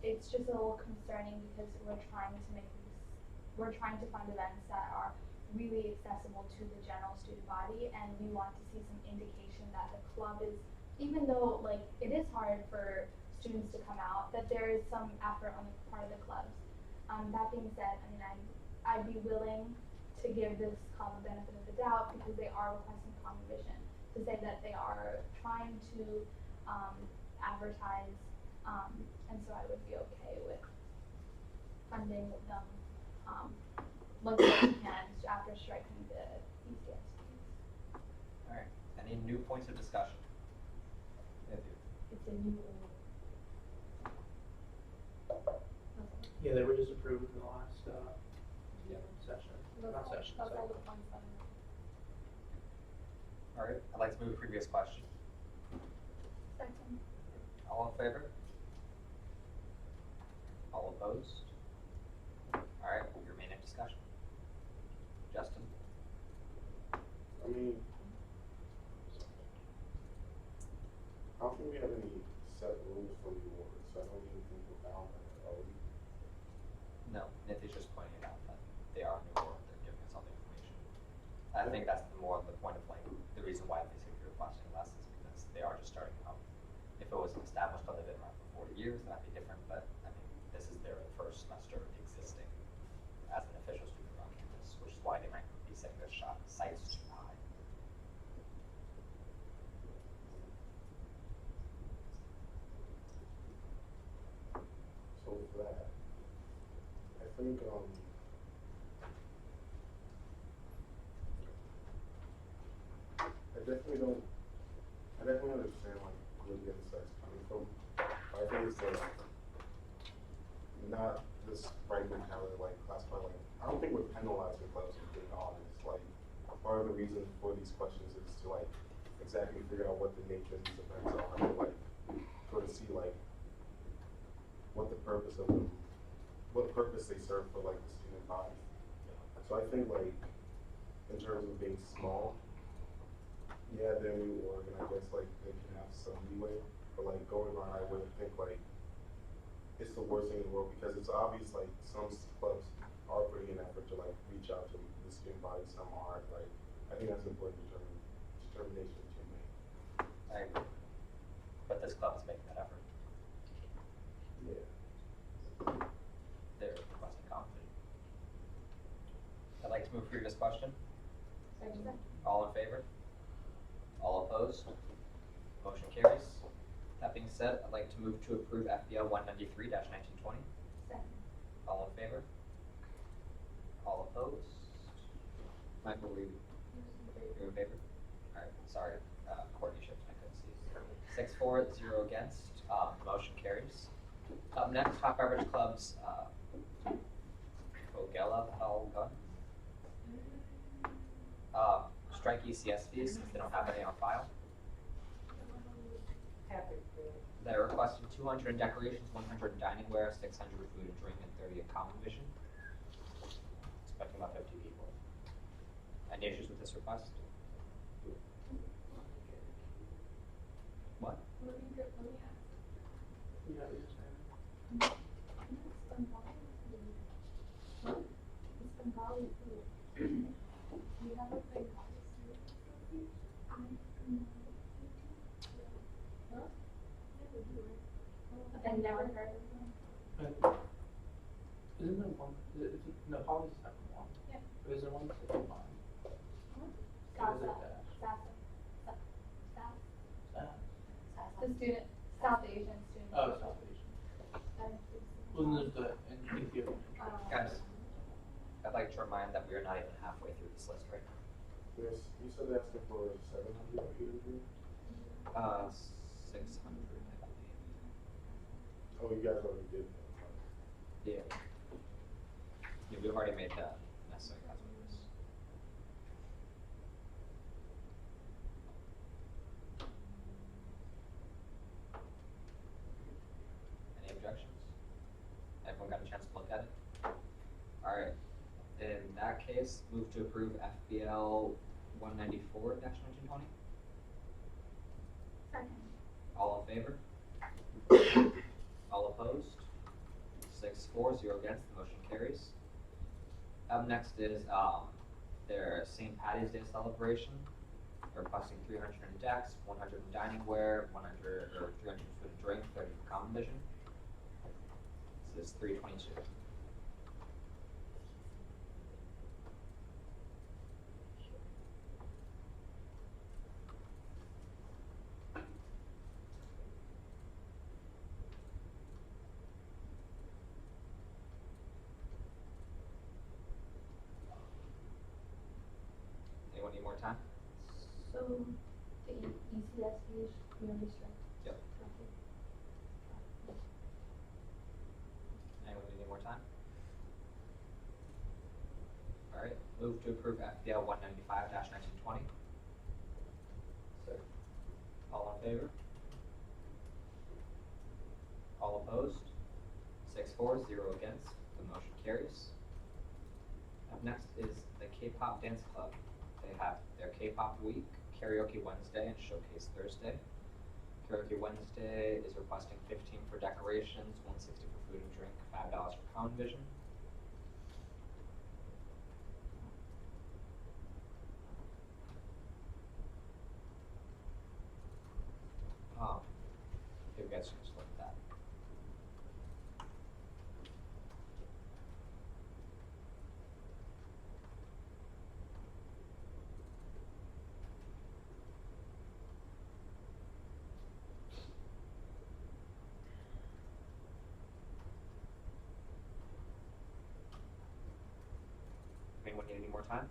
it's just a little concerning because we're trying to fund events that are really accessible to the general student body, and we want to see some indication that the club is, even though like it is hard for students to come out, that there is some effort on the part of the clubs. That being said, I mean, I'd be willing to give this club a benefit of the doubt because they are requesting common vision, to say that they are trying to advertise, and so I would be okay with funding them like we can after striking the ECS fees. Alright. Any new points of discussion? It's a new Yeah, they were just approved in the last session. Those Not all- session. those So. are the ones that are- Alright, I'd like to move previous question. second. All in favor? All opposed? Alright, we remain in discussion. Justin? I mean, I don't think we have any set rules for the awards, so I don't even think we're bound by that, are we? No, Nithi's just pointing it out that they are new or they're giving us all the information. I think that's the point of like the reason why they say we're requesting less is because they are just starting out. If it was an established club that had been around for 40 years, that'd be different, but I mean this is their first semester existing as an official student on campus, which is why they might be setting their sights too high. So for that, I think, I definitely understand like where the insight's coming from. I think it's like not this right mentality like classify like I don't think we're penalizing clubs for being honest. Like part of the reason for these questions is to like exactly figured out what the nature of these events are, to like sort of see like what the purpose of them, what purpose they serve for like the student body. So I think like in terms of being small, yeah, they're a new org, and I guess like they can have some leeway, but like going on, I wouldn't think like it's the worst thing in the world, because it's obvious like some clubs are putting in effort to like reach out to the student body, some aren't. Like I think that's important determination to make. I agree. But this club is making that effort. Yeah. They're requesting compensation. I'd like to move for your question. Second. All in favor? All opposed? Motion carries. That being said, I'd like to move to approve FBL 193-1920. Second. All in favor? All opposed? Michael, were you in favor? All right, sorry, Courtney shipped, I couldn't see. 6-4, 0 against, motion carries. Up next, Hot Beverage Club's, Ogella Gun. Strike ECS fees since they don't have any on file. Happy to. They're requesting 200 in decorations, 100 in dining ware, 600 in food and drink, and 30 in common vision. Expecting about 50 people. Any issues with this request? What? Let me ask. Yeah, we just It's Bengali food. Do you have a Bengali student association? Huh? Never do it. I've never heard of them. But isn't there one? Nepal's have one. Yeah. But is there one that's like mine? Sasa. Sasa. The student, South Asian student. Oh, South Asian. Wasn't there the Ethiopian? Guys, I'd like to remind that we are not even halfway through this list right now. There's, you said they're asking for 700 or 800? 600, I believe. Oh, you guys already did that. Yeah. Yeah, we've already made the necessary cuts with this. Any objections? Everyone got a chance to look at it? Alright. In that case, move to approve FBL 194-1920. Second. All in favor? All opposed? 6-4, 0 against, the motion carries. Up next is their St. Patty's Day celebration. They're requesting 300 in decks, 100 in dining ware, 100 or 300 in food and drink, 30 for common vision. This is 322. Anyone need more time? So the ECS fees, we already struck. Yep. Okay. Anyone need any more time? Alright, move to approve FPL 195-1920. Second. All in favor? All opposed? 6-4, 0 against, the motion carries. Up next is the K-pop Dance Club. They have their K-pop week, Karaoke Wednesday, and Showcase Thursday. Karaoke Wednesday is requesting 15 for decorations, 160 for food and drink, $5 for common vision. Give you guys a chance to look at that. Anyone need any more time?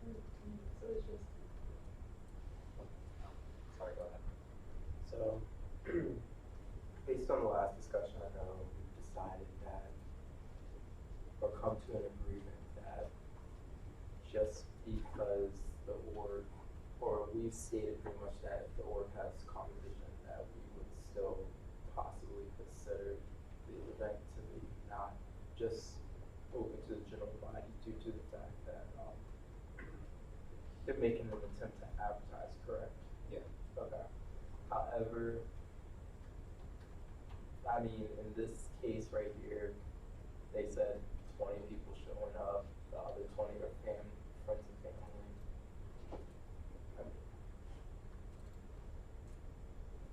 So it's just, Sorry, go ahead. So, based on the last discussion, I know we've decided that, or come to an agreement that just because the org, or we've stated pretty much that if the org has competition, that we would still possibly consider the event to be not just open to the general body due to the fact that, they're making an attempt to advertise, correct? Yeah. Okay. However, I mean, in this case right here, they said 20 people showing up, the other 20 are friends and family. I mean,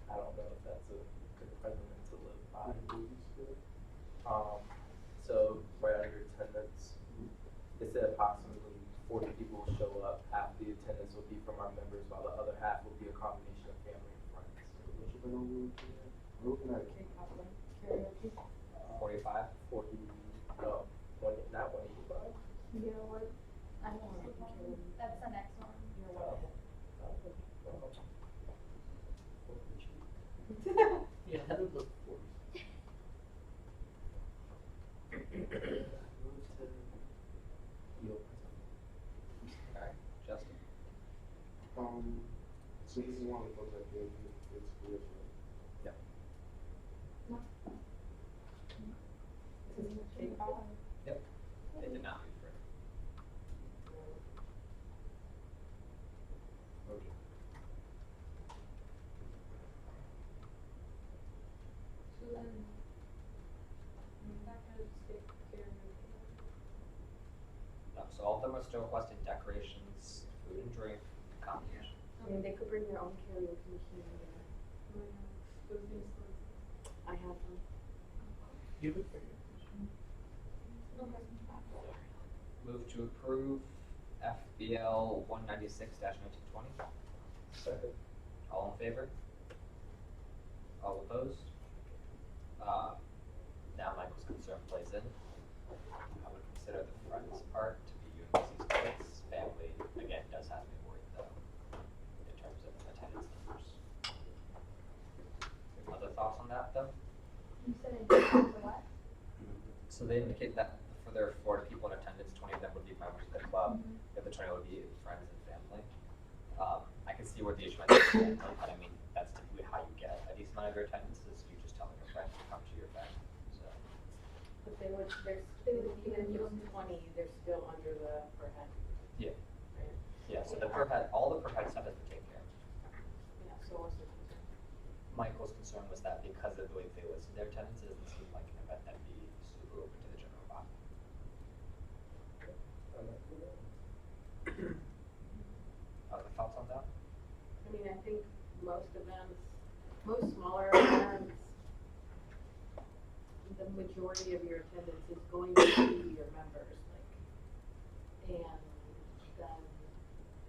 I don't know if that's a good precedent to live by. So right under attendance, it said approximately 40 people will show up. Half the attendance will be from our members, while the other half will be a combination of family and friends. We're looking at K-pop, like, karaoke. 45? 40, no, not 185. You know what? I don't That's know. the one. That's the next one. You're Oh. one. Yeah, that would look for. Move to yield. Alright, Justin? So this is one of the folks that gave me, it's weird, Yep. This is K-pop. Yep. They did not move for it. okay. so then, I mean, that kind of just take care of it. No, so all of them are still requesting decorations, food and drink, combination. I mean, they could bring their own karaoke machine in there. Those things, those. I have them. You would figure. Okay. Move to approve FBL 196-1920. Second. All in favor? All opposed? Now Michael's concern plays in. I would consider the friends part to be UMBC's kids. Family, again, does have me worried though, in terms of attendance numbers. Other thoughts on that though? You said I did the what? So they indicate that for their 40 people in attendance, 20 of them would be members of the club. Mhm. The other 20 would be friends and family. I can see where the issue might be, family, but I mean, that's typically how you get a decent amount of your attendance is you just telling your friends to come to your event. So, But they would, even if it was 20, they're still under the per head. yeah. Right? Yeah, so the per head, all the per head stuff has been taken care of. Yeah, so what's the concern? Michael's concern was that because of the way they listed their attendance, it doesn't seem like an event that'd be super open to the general body. Other thoughts on that? I mean, I think most events, most smaller events, the majority of your attendance is going to be your members, like, and then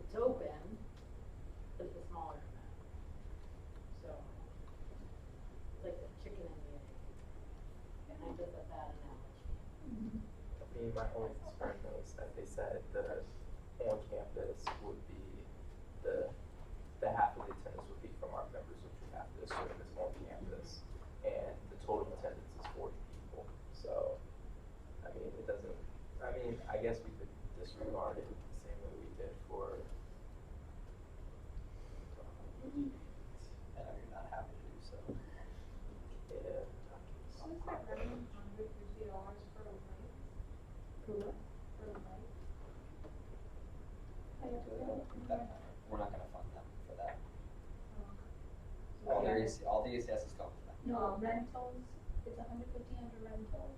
it's open, but it's a smaller event. So, it's like the chicken and the egg. And I did a bad analogy. I mean, my only concern though is that they said that on campus would be the half of the attendance would be from our members, which we have to assume is on campus. And the total attendance is 40 people. So, I mean, it doesn't, I mean, I guess we could disregard it the same way we did for. And I know you're not happy to do so. Yeah. So is that running $150 per night? For what? Per night? We're not gonna fund them for that. Oh, All the ACS is going for that. No, rentals, it's 150 under rentals.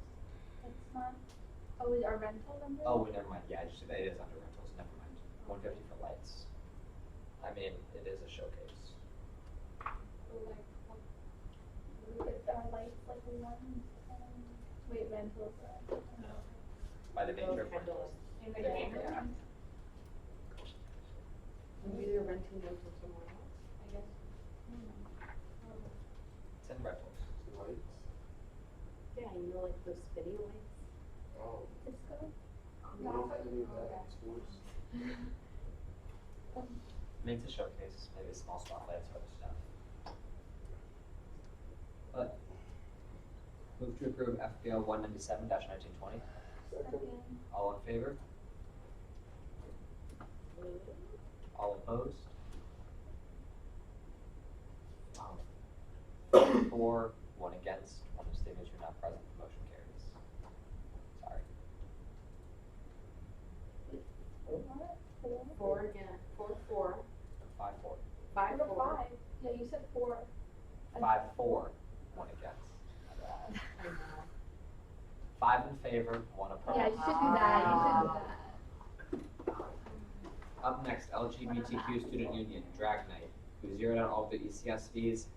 It's not, oh, is our rental under? Oh, never mind, yeah, it is under rentals, never mind. 150 for lights. I mean, it is a showcase. So like, what? It's our lights, like we want, wait, rentals, No. By the nature of rentals. In the game room? Maybe they're renting them from somewhere else. I guess. It's in rentals. Lights? Yeah, you know, like those spinny lights. Oh. Disco? We don't have any of that in schools. I mean, it's a showcase, maybe a small spotlight for other stuff. But, move to approve FPL 197-1920. Second. All in favor? All opposed? 4, 1 against, 1 abstaining, 2 not present, the motion carries. Sorry. 4 again, 4. 5-4. 5, 4. Yeah, you said 4. 5-4, 1 against. I know. 5 in favor, 1 opposed. Yeah, you should do that, you should do that. Up next, LGBTQ Student Union, Drag Night. We zeroed out all the ECS fees,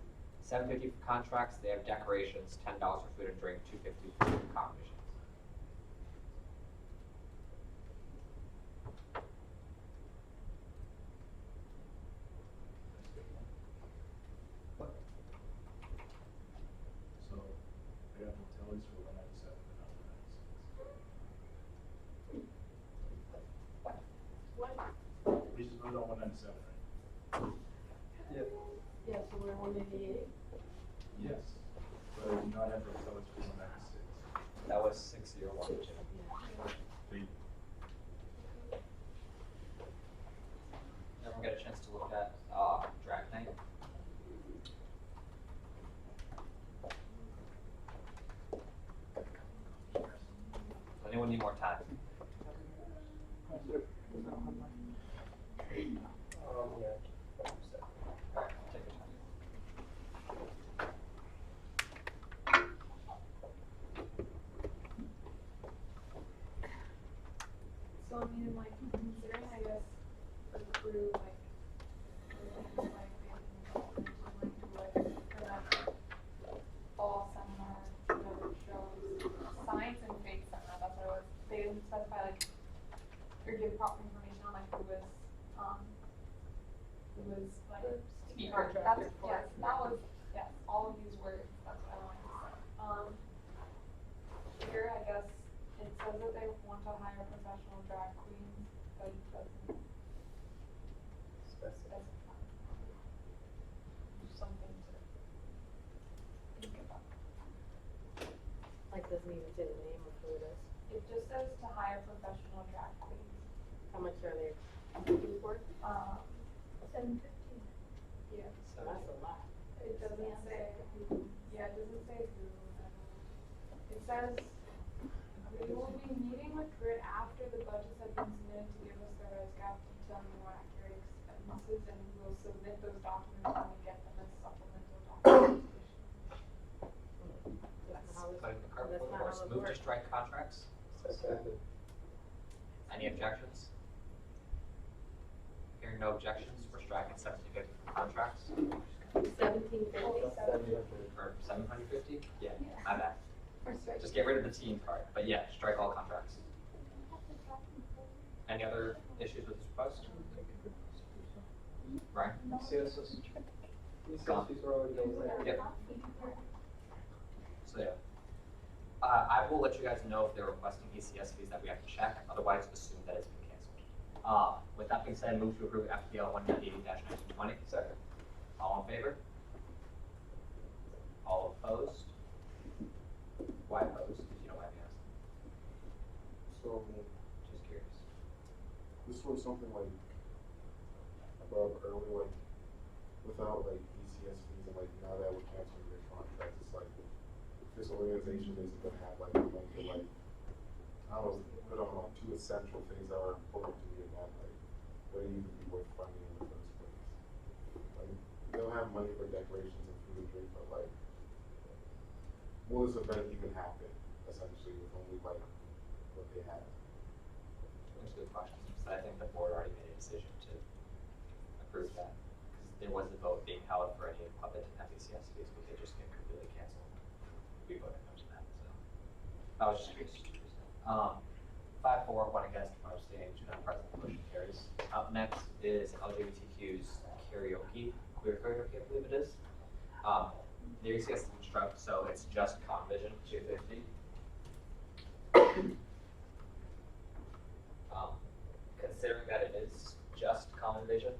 $7.50 for contracts, they have decorations, $10 for food and drink, $2.50 for accommodations. So, I got hotels for 197 and not 196. What? We just moved on 197, right? Yep. Yeah, so we're 188. Yes. But I do not have hotels for 196. That was 601, Jim. Yeah. So you- Everyone get a chance to look at, Drag Night? Does anyone need more time? Yeah. Alright, take your time. So I mean, like, considering, I guess, the crew, like, for that fall seminar, whatever shows, science and faith seminar, that's what it was. They didn't specify, like, or give proper information on, like, who was, like, speaker. Contracted That's, for yes, it. that was, yes, all of these words, that's what I wanted to say. Here, I guess, it says that they want to hire professional drag queens, but it doesn't specify. Something to think about. Like, doesn't even say the name of who it is. It just says to hire professional drag queens. How much are they looking for? $7.50. Yeah. So, That's a lot. It doesn't say who, yeah, it doesn't say who. It says, we will be meeting with Grit after the budgets have been submitted to give us the res gap detailing more accurate expenses, and we will submit those documents when we get them as supplemental documentation. That's not how this- cutting the cart that's before the not horse. how it Move to works. strike contracts. Second. Any objections? Hearing no objections, we're striking 1750 from contracts. 1750. Or 750? Yeah, my bad. Or strike. Just get rid of the team part, but yeah, strike all contracts. Any other issues with this proposed? Brian? CSS. Gone. These are already going there. Yep. So yeah. I will let you guys know if they're requesting ECS fees that we have to check, otherwise assume that it's been canceled. With that being said, move to approve FPL 190-1920. Second. All in favor? All opposed? Why opposed, if you don't mind me asking? So, Just curious. this was something like above early, like without like ECS fees, and like now that we're canceling their contracts, it's like this organization isn't gonna have like the money to like, I don't know, put on like 2 essential things that are important to me, and that like would even be worth funding in the first place. Like they'll have money for decorations and food and drink, but like, will this event even happen? Essentially, with only like what they have. That's a good question. So I think the board already made a decision to approve that. Because there was a vote being held for any club that didn't have ECS fees, but they just get completely canceled. We voted no to that, so. I was just curious. 5-4, 1 against, 1 abstaining, 2 not present, the motion carries. Up next is LGBTQ's karaoke, queer karaoke, I believe it is. The ECS didn't struck, so it's just Convision, 250. Considering that it is just Common Vision,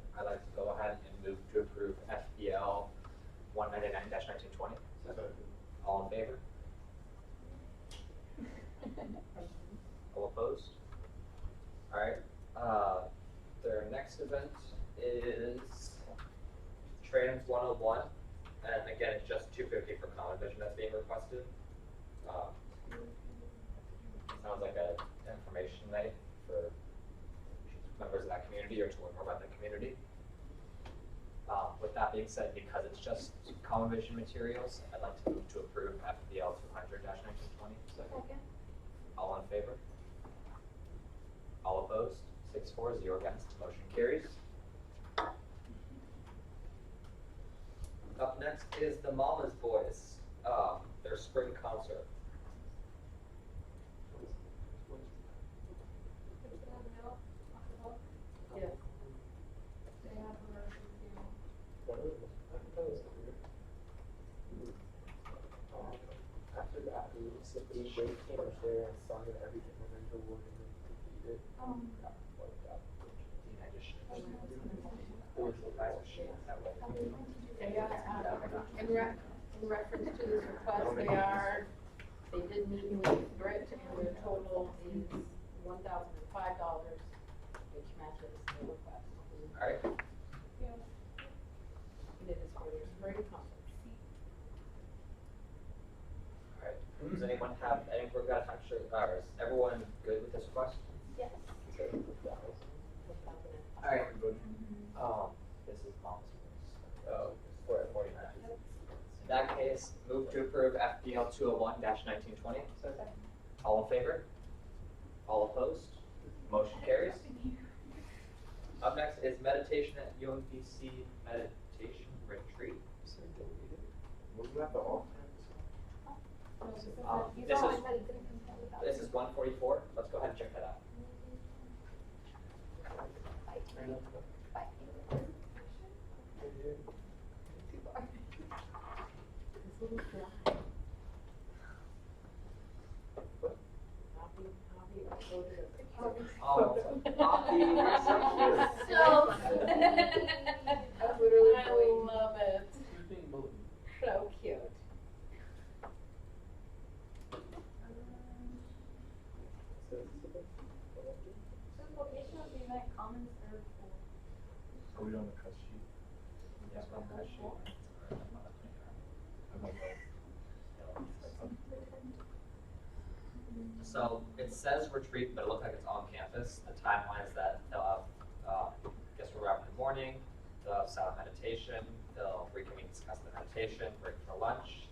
All opposed? Alright, their next event is Trans 101, and again, it's just $250 for common vision that's being requested. Sounds like a information night for members of that community or to learn more about the community. With that being said, because it's just common vision materials, I'd like to move to approve FDL 200-1920. Second. All in favor? All opposed? 6-4, 0 against. Motion carries. Up next is the Mama's Boys, their spring concert. Yeah. They have rehearsals too. After that, we said the break came up there and sung and everything, and then the woman completed. In reference to this request, they did meet with Britt, and their total is $1,005, which matches the request. Alright, And it is for their spring concert. alright. Does anyone have, we've got actually, is everyone good with this request? Yes. Alright. This is Mama's Boys. Oh, we're at 49. In that case, move to approve FPL 201-1920. All in favor? All opposed? Motion carries. Up next is meditation at UMBC Meditation Retreat. Was that the off? This is 144. Let's go ahead and check that out. This little fly. Poppy uploaded a picture. Oh, Poppy, you're so cute. So I literally love it. so cute. So location of the event, commons third floor. Are we on the cut sheet? Yes, one cut sheet. So it says retreat, but it looks like it's on campus. The timeline is that they'll have, guess we're wrapping in the morning, they'll have silent meditation, they'll reconvene, discuss the meditation, break for lunch,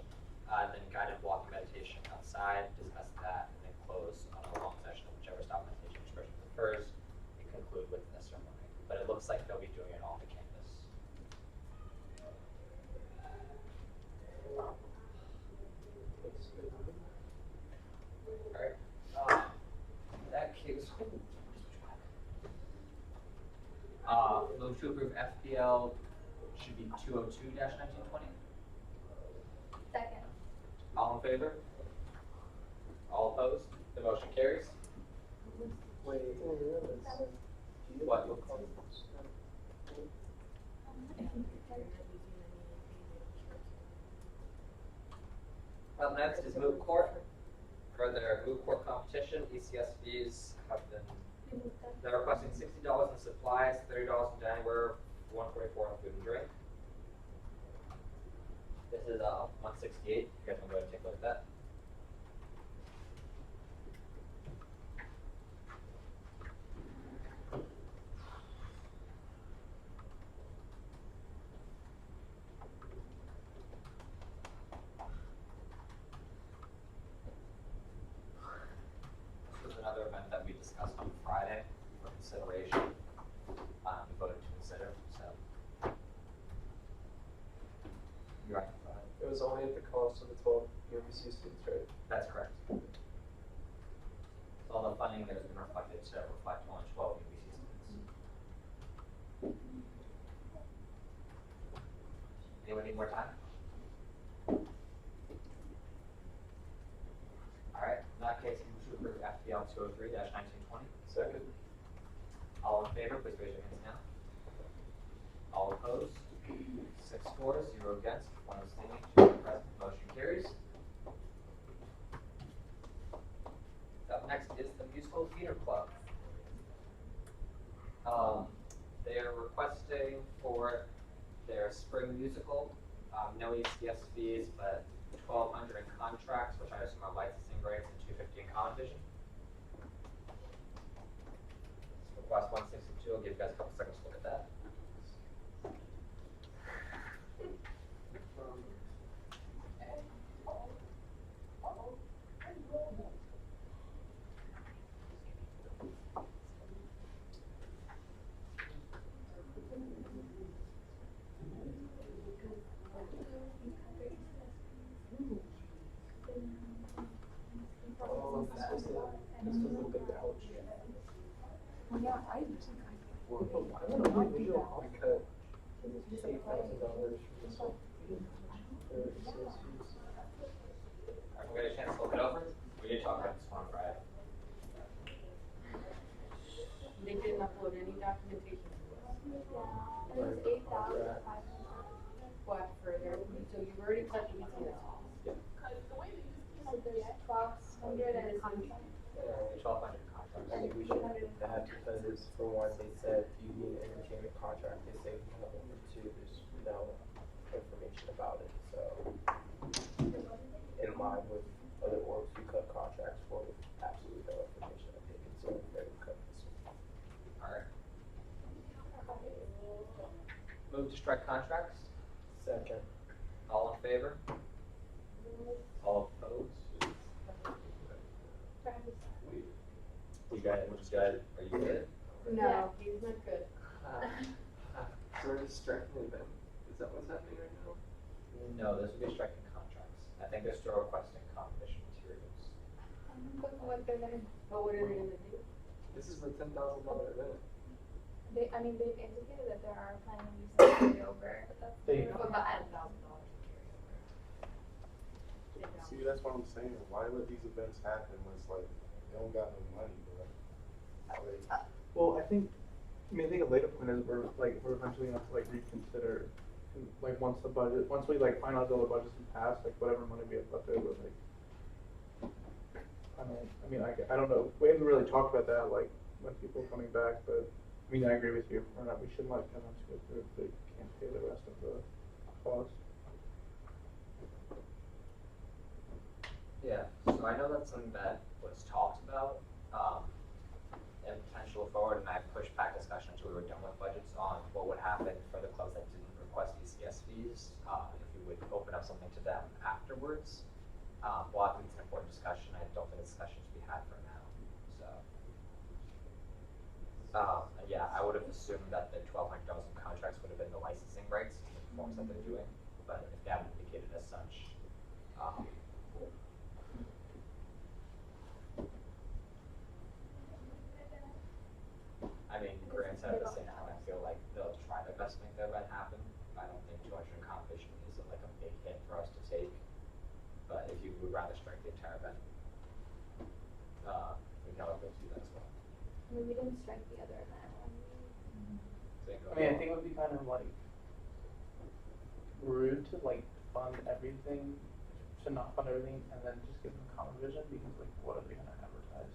and then guided walking meditation outside, discuss that, and then close on a long session of whichever style meditation expression prefers, and conclude with a ceremony. But it looks like they'll be doing it on the campus. Alright, in that case, move to approve FPL should be 202-1920. Second. All in favor? All opposed? The motion carries. Wait, What? Up next is Moot Court. For their Moot Court competition, ECSBs have been, they're requesting $60 in supplies, $30 in dineware, $144 in food and drink. This is 168. You guys want to go ahead and take a look at that? This was another event that we discussed on Friday for consideration. We voted to consider, so. You're right. It was only at the cost of the 12 UMBC students, right? That's correct. So all the funding there has been reflected to reflect only 12 UBC students. Anyone need more time? Alright, in that case, move to approve FPL 203-1920. Second. All in favor, please raise your hands now. All opposed? 6-4, 0 against, 1 abstaining, 2 present. Motion carries. next is the Musical Theater Club. They are requesting for their spring musical, no ECS fees, but 1,200 in contracts, which I assume are licensing rates, and 250 in common vision. Request 162. I'll give you guys a couple seconds to look at that. Oh, this was a big ouch. Yeah, I usually Well, I don't know, maybe they'll probably cut $8,000 from this one. Their ECS fees. Alright, we got a chance to look it over. We did talk about this one on Friday. They didn't upload any documentation to us. Yeah, and it's 8,500. What further, so you've already cut the ECS. So there's 1,200 and contract. 1,200 in contracts. I think we should add because for one, they said, do you need an entertainment contract? They say no. For two, there's no information about it. So in line with other orgs we cut contracts for with absolutely no information. I think it's only fair to cut this one. Alright. Move to strike contracts. Second. All in favor? All opposed? You guys, are you good? No, he's not good. So we're just striking an event. Is that what's happening right now? No, this would be striking contracts. I think they're still requesting competition materials. But what they're gonna, But what are they gonna do? This is a $10,000 event. they've indicated that there are planning to use some carryover, but that's. They- What about $10,000 See, that's what I'm saying. Why let these events happen when it's like they don't got no money, bro? Like, Well, I think a later point is we're eventually gonna have to like reconsider, like once we like finalize all the budgets and pass, like whatever money we have left over, like. I don't know, we haven't really talked about that, like, when people are coming back, but, I mean, I agree with you, or not, we shouldn't let events go through if they can't pay the rest of the cost. Yeah, so I know that's something that was talked about, and potential forward, and I pushed back discussion until we were done with budgets on what would happen for the clubs that didn't request ECS fees, if we would open up something to them afterwards. Well, I think it's an important discussion. I don't think the discussion should be had for now, so. Yeah, I would have assumed that the $1,200 in contracts would have been the licensing rights to the performance that they're doing, but if they haven't indicated as such, I mean, granted, at the same time, I feel like they'll try their best to make their event happen. I don't think 200 in competition is like a big hit for us to take. But if you would rather strike the entire event, we can always do that as well. I mean, we didn't strike the other event when I think it would be kind of like rude to like fund everything, to not fund everything and then just give them common vision because like what are they gonna advertise?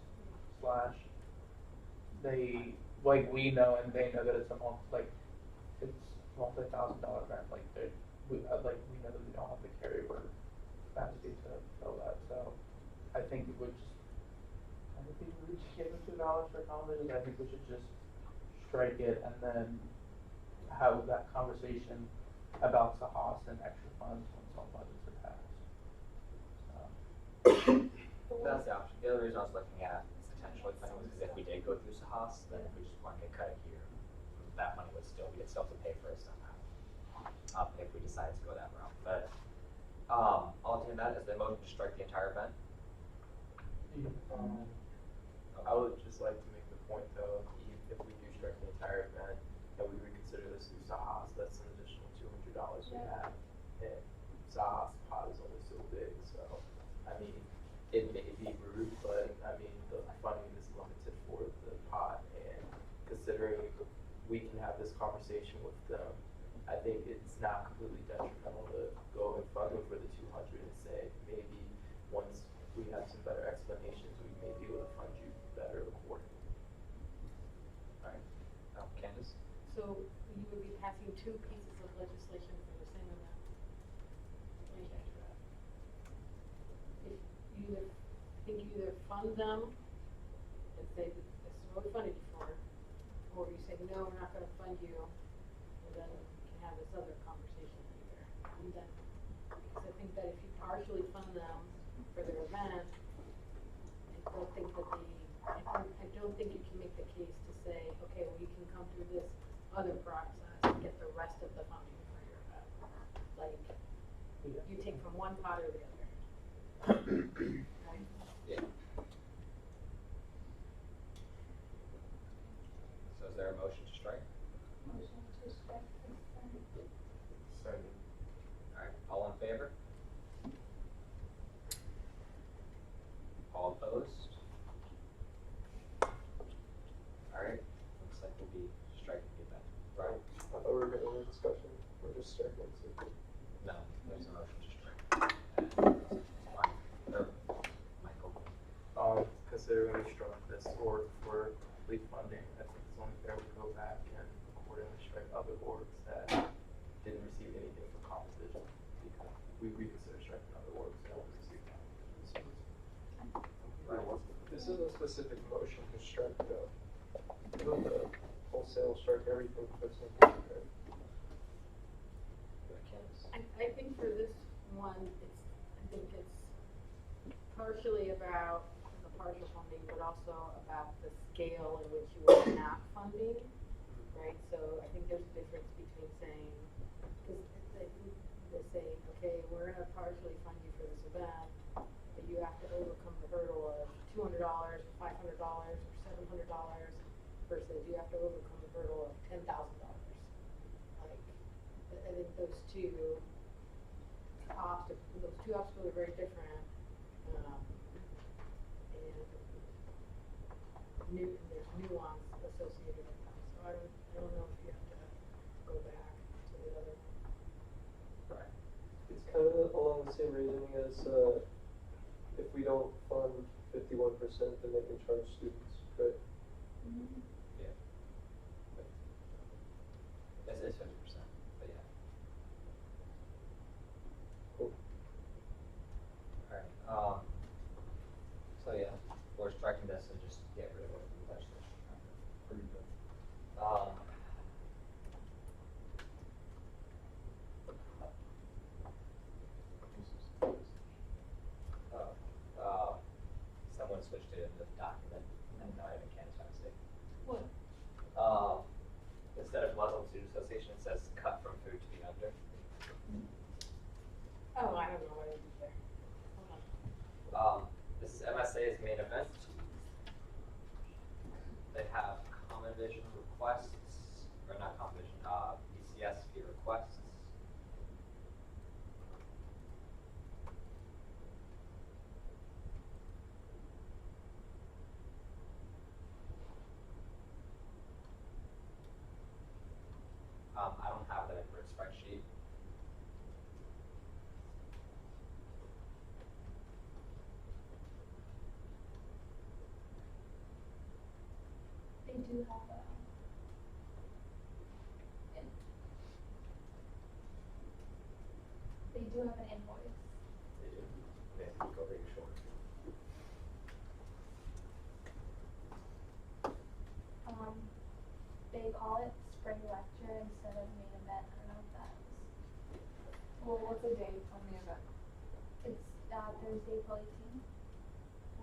They, like we know and they know that it's it's multi-$1,000 event, like we know that we don't have the carryover capacity to fill that, so I think it would just, I think we should give them $2 for common vision, I think we should just strike it and then have that conversation about Sahas and extra funds once all budgets are passed. That's the option. The other reason I was looking at potentially funding was because if we did go through Sahas, then if we just wanted to cut it here, that money would still, we'd still have to pay for it somehow. If we decide to go that route. But I'll entertain that as the motion to strike the entire event. I would just like to make the point though, if we do strike the entire event, that we reconsider this through Sahas, that's an additional $200 we have. And Sahas pot is only so big, so, I mean, it may be rude, but I mean, the funding is limited for the pot, and considering we can have this conversation with them, I think it's not completely detrimental to go and fund them for the 200 and say, maybe once we have some better explanations, we may be able to fund fund them and say, this is what we funded you for, or you say, no, we're not gonna fund you, and then you can have this other conversation later. And then, because I think that if you partially fund them for their event, I don't think that I don't think you can make the case to say, okay, well, you can come through this other process and get the rest of the funding for your event. Like, you take from one pot or the other. Right? Yeah. So is there a motion to strike? Motion to strike consent. Second. Alright, all in favor? All opposed? Alright, looks like we'll be striking the event. Right? I thought we were getting a discussion, we're just striking, so. No, there's a motion to strike. Fine. Or, Michael. Considering we struck this org for complete funding, I think it's only fair we go back and accordingly strike other orgs that didn't receive anything for composition, because we reconsider striking other orgs that didn't receive composition. Right. This is a specific motion to strike the wholesale strike everything that's in there. I think for this one, I think it's partially about the partial funding, but also about the scale in which you are not funding, right? So I think there's a difference between saying, because they say, okay, we're gonna partially fund you for this event, but you have to overcome the hurdle of $200 or $500 or $700 versus you have to overcome the hurdle of $10,000. Like, I think those two obstacles are very different, and there's nuance associated with them. So I don't know if you have to go back to the other one. Right. It's kind of along the same reasoning as, if we don't fund 51%, then they can charge students, right? Yeah. It's 50%, but yeah. Cool. Alright, so yeah, we're striking this and just get rid of it from the legislation. Pretty good. Someone switched it into the document, and now I can't find a mistake. What? Instead of Muslim Student Association, it says cut from food to be under. Oh, I don't know what I did there. Hold on. This is MSA's main event. They have common vision requests, or not common vision, BCS fee requests. I don't have that in a spreadsheet. They do have a. They do have an invoice. They do. They have to go very short. They call it spring lecture instead of main event. I don't know if that is. Well, what's the date on the event? It's Thursday, April 18th.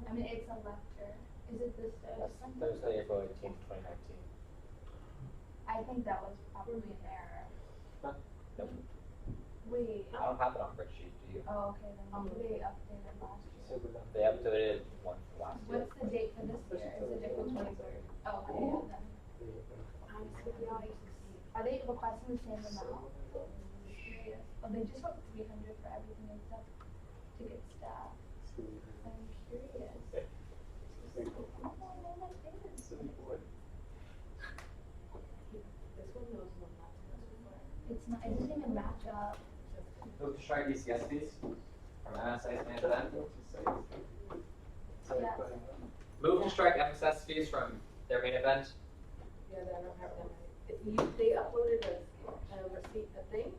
I mean, it's a lecture. Is it this Thursday? Thursday, April 18th, 2019. I think that was probably an error. Nope. Wait. I don't have it on spreadsheet, do you? Oh, okay, then maybe they updated last year. They updated one for last year. What's the date for this year? Is it April 23rd? Oh, okay, yeah, then. Are they requesting the same amount? Curious. Oh, they just want 300 for everything except ticket staff. I'm curious. Oh, no, my goodness. This one knows one not to know. It's not, it doesn't even match up. Move to strike BCS fees from MSA's main event. Yeah. Move to strike MSS fees from their main event. Yeah, I don't have them. They uploaded a receipt, a thing?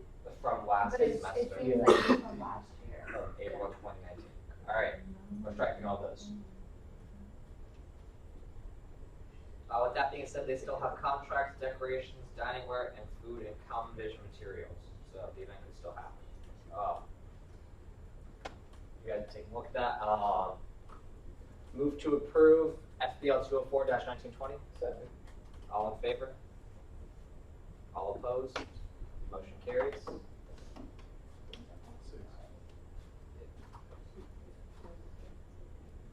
From last But it semester. seems like it's from last year. From April 2019. Alright, we're striking all those. With that being said, they still have contracts, decorations, dining ware, and food and common vision materials. So the event can still happen. You guys take a look at that. Move to approve FBL 204-1920. Second. All in favor? All opposed? Motion carries.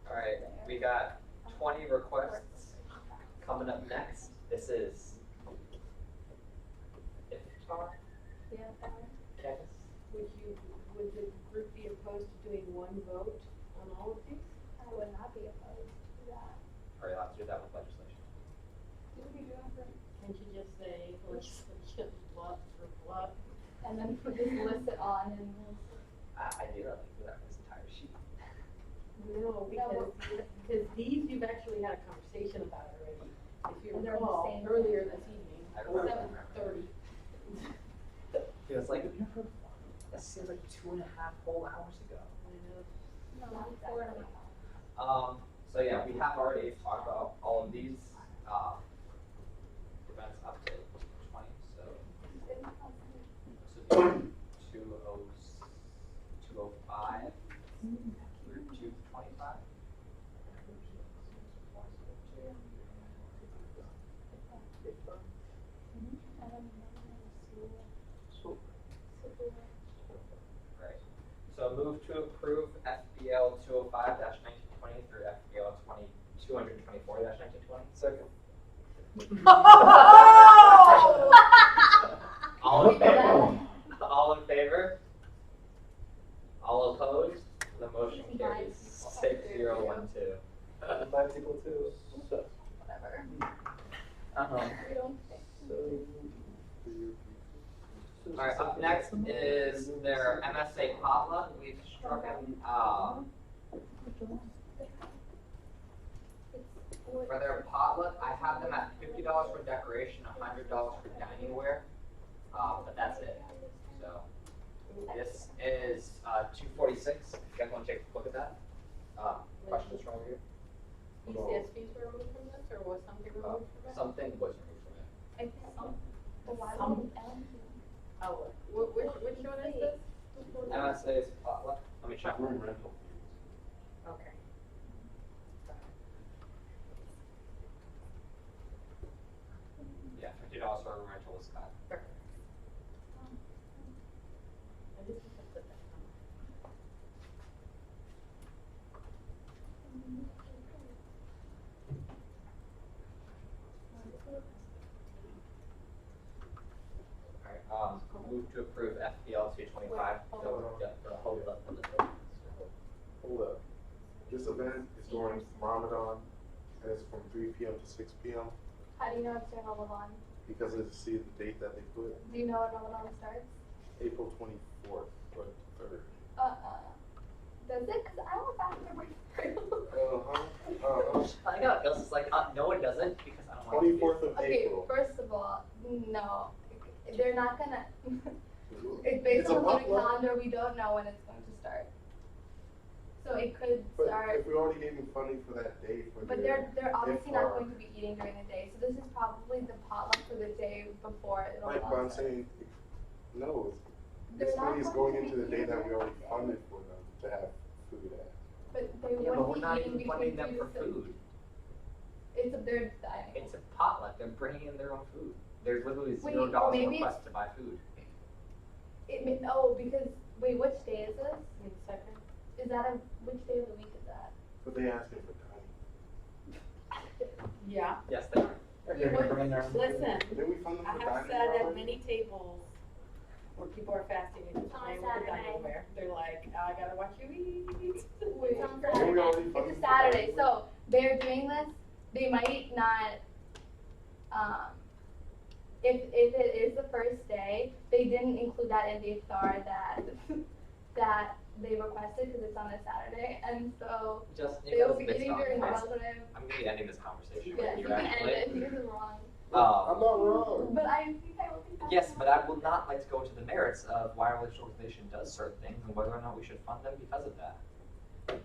All right, we got 20 requests coming up next. This is Iftar. Yeah, Candace? Would the group be opposed to doing one vote on all of these? I would not be opposed to that. Are you allowed to do that with legislation? Can't you just say, let's just bluff for bluff? And then we just list it on and I do that, do that for this entire sheet. No, because these you've actually had a conversation about already. If you And they're the recall, same. earlier this evening, I remember. 7:30. It was like, that seems like 2.5 whole hours ago. no, not exactly. So yeah, we have already talked about all of these, events up to 20, so this would be 205 through 225. Right. So move to approve FBL 205-1920 through FBL 224-1920. Second. All in favor? All in favor? All opposed? The motion carries 6012. 5 people too. So, Whatever. so. We don't think. Alright, up next is their MSA potluck. We've struck in, for their potluck, I have them at $50 for decoration, $100 for dining ware, but that's it. So this is $246. If you guys want to take a look at that. Questions from over here? ECS fees were removed from this, or was something removed from it? Something was removed from it. I think the one Some. with Ellen. Oh, which one is this? MSA's potluck. Let me check. Room rental. Okay. Yeah, $50 for a rental is cut. Perfect. I just have to put that on. Alright, move to approve FPL 225. Hold up. Hold up. This event is during Ramadan, and it's from 3 p.m. to 6 p.m. How do you know it's during Ramadan? because it's see the date that they put, Do you know when Ramadan starts? April 24th or 3rd. Does it? Because I was after my I know, it feels like, no one doesn't, because I don't want to. 24th of Okay, April. first of all, no. They're not gonna. It's It's based a on the potluck. calendar, we don't know when it's going to start. So it could But start, if we already gave them funding for that day for but their they're obviously not iftar. going to be eating during the day. So this is probably the potluck for the day before it all Right, but I'm starts. saying, no, They're this not money is going going to into the be day that we eating already during the funded for them to have food at. But they Yeah, but wouldn't we're be not eating even funding between them for 2 to 6. food. It's their dining. It's a potluck, they're bringing in their own food. There's literally Wait, $0 maybe request to buy food. Because wait, which day is this? Second. Is that which day of the week is that? But they asking for dining. Yeah. Yes, they are. They're gonna bring in their own food. Listen, Didn't we fund them I for have dining? sat at already? many tables where people are fasting and just On playing with the Saturday. dining ware. They're like, I gotta watch you eat. Wait, on Didn't we already fund it's them a for Saturday, dining? so they're doing this. They might not. If it is the first day, they didn't include that in the iftar that they requested because it's on a Saturday, and so Just, they will be eating during Ramadan. I'm gonna be ending this conversation Yes, with you you can end actually. it. This is wrong. I'm not wrong. But I think I will be. fine. Yes, but I would not like to go into the merits of why our religious organization does certain things and whether or not we should fund them because of that.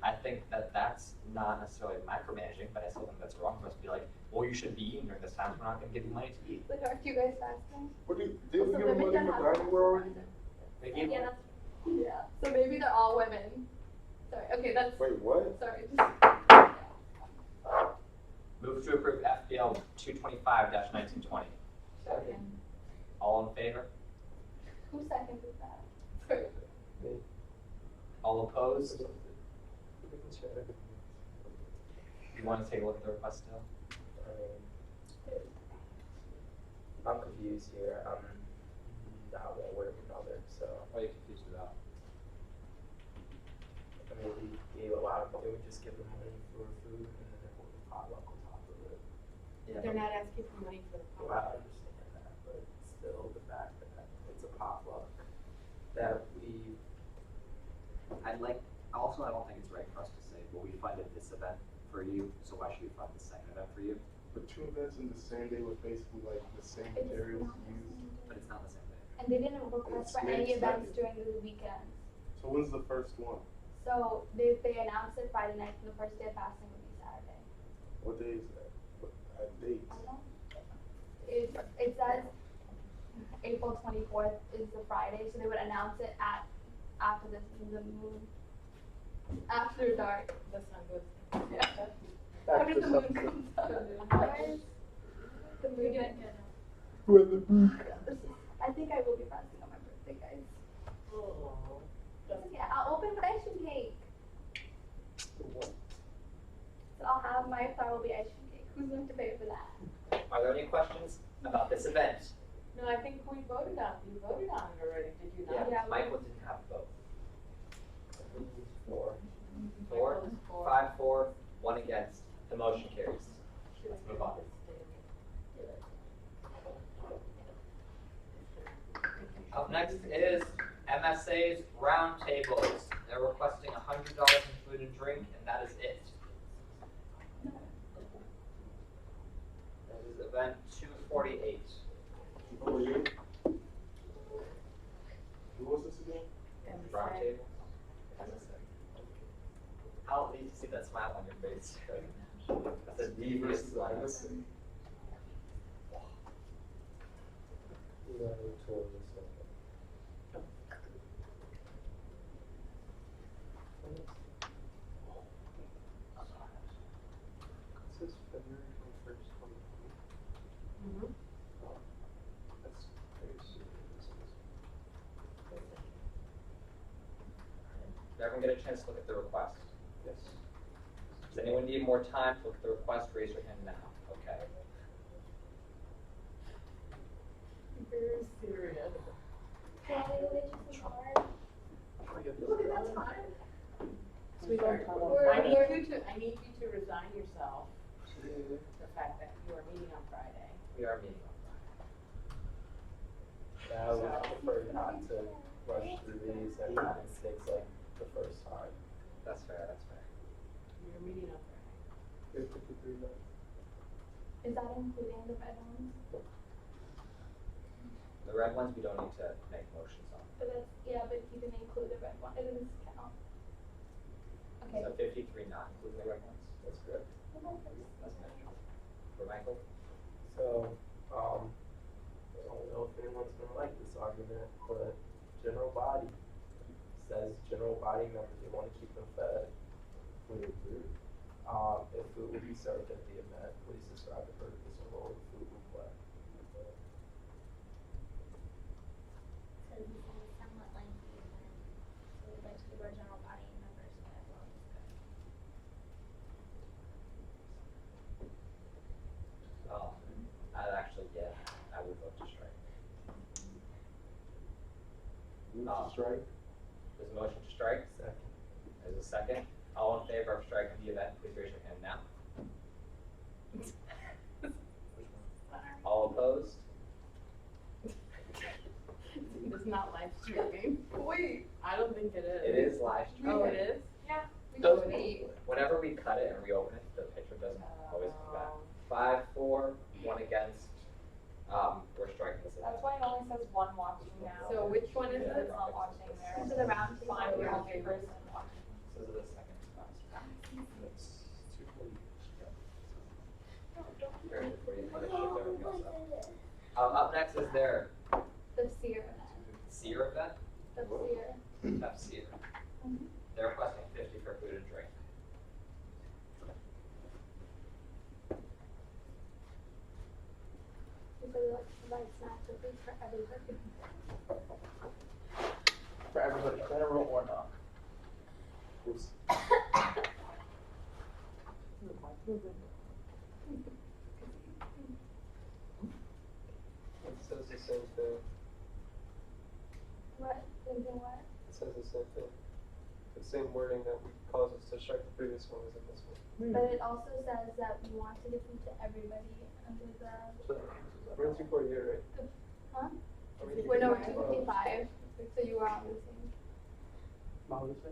I think that that's not necessarily micromanaging, but I still think that's wrong for us to be like, well, you should be eating during this time, so we're not gonna give you money to eat. Like, aren't you guys fasting? What did we Also, give them women money in the don't have dining room already? They gave Yeah, that's, yeah, so maybe they're all women. Sorry, okay, that's, Wait, what? sorry, just, Move to approve FPL 225-1920. Second. All in favor? who seconded that? Sorry. Me. All opposed? Making sure everything- You want to take a look at the request still? I'm confused here. I'm not one way or another, so. What are you confused about? I mean, we gave a lot of, did we just give them money for food and then there was a potluck on top of it? Yeah, They're not asking for money for the Well, I potluck. understand that, but still the fact that it's a potluck that we, I don't think it's right for us to say, well, we funded this event for you, so why should we fund the second event for you? But 2 events in the same day with basically like the same It's materials not the used. same But day. it's not the same thing. And they didn't request for any events during the weekends. So when's the first one? So they announced it Friday night, and the first day of fasting would be Saturday. What day is that? What dates? I don't know. It says April 24th is the Friday, so they would announce it after the moon, after dark. The sun goes. Yeah. Back After to the moon something. comes up. Guys, the moon. When the booth. I think I will be fasting on my birthday, guys. Oh. It's okay, I'll open with ice cream cake. What? So I'll have my iftar will be ice cream cake. Who's going to pay for that? Are there any questions about this event? No, I think we voted on, you voted on it already, did you not? Yeah, we- Michael didn't have a vote. I think it's 4. Four, Michael is for. 5-4, 1 against. The motion carries. Let's move on. Up next is MSA's roundtables. They're requesting $100 in food and drink, and that is it. That is event 248. Who are you? Who was this again? Roundtable. I'll need to see that smile on your face. That's a devious smile. No, totally second. This is February 21st, 2020. Mhm. That's very soon. Did everyone get a chance to look at the request? Yes. Does anyone need more time to look at the request? Raise your hand now. Okay. Very serious. Look at That's fine. Sweetheart, I need you to resign yourself to the fact that you are meeting on Friday. We are meeting on Friday. Yeah, I would prefer not to rush through these and have mistakes like the first time. That's fair, that's fair. You're meeting on Friday. 53 minutes. Is that including the red ones? The red ones, we don't need to make motions on. But that's, yeah, but you can include the red one, it doesn't count. Okay. So 53 not including the red ones? That's good. Okay. That's manageable. For Michael? So, I don't know if anyone's gonna like this argument, but general body says general body members, they wanna keep them fed. Wait, dude. If food will be served at the event, please describe the purpose and role the food will play. Says this is a somewhat lengthy event, so we'd like to give our general body members as well as good. I'd actually, yeah, I would vote to strike. Move to strike? There's a motion to strike. Second. There's a second. All in favor of striking the event, please raise your hand now. All opposed? It's not live streaming. Wait. I don't think it is. It is live streaming. Oh, it is? Yeah. We Does- should be. Whenever we cut it and reopen it, the picture doesn't always come back. 5-4, 1 against. We're striking this event. That's why it only says one watching now. So which one is Yeah. it? It's not watching there. This is a round table. Find your own person watching. This is the second. is their The Sear event. SEER event, The Sear. F-SEER. Mhm. They're requesting 50 for food and drink. Because they like to provide snacks or food for everybody. For everybody, federal or not. Oops. It says the same thing. What? Thinking what? It says the same thing. The same wording that would cause us to strike the previous one is in this one. But it also says that we want to give food to everybody under the. We're in 248, right? Huh? Are we in We're no, 248? 255. So you are on the same. Mom, this way.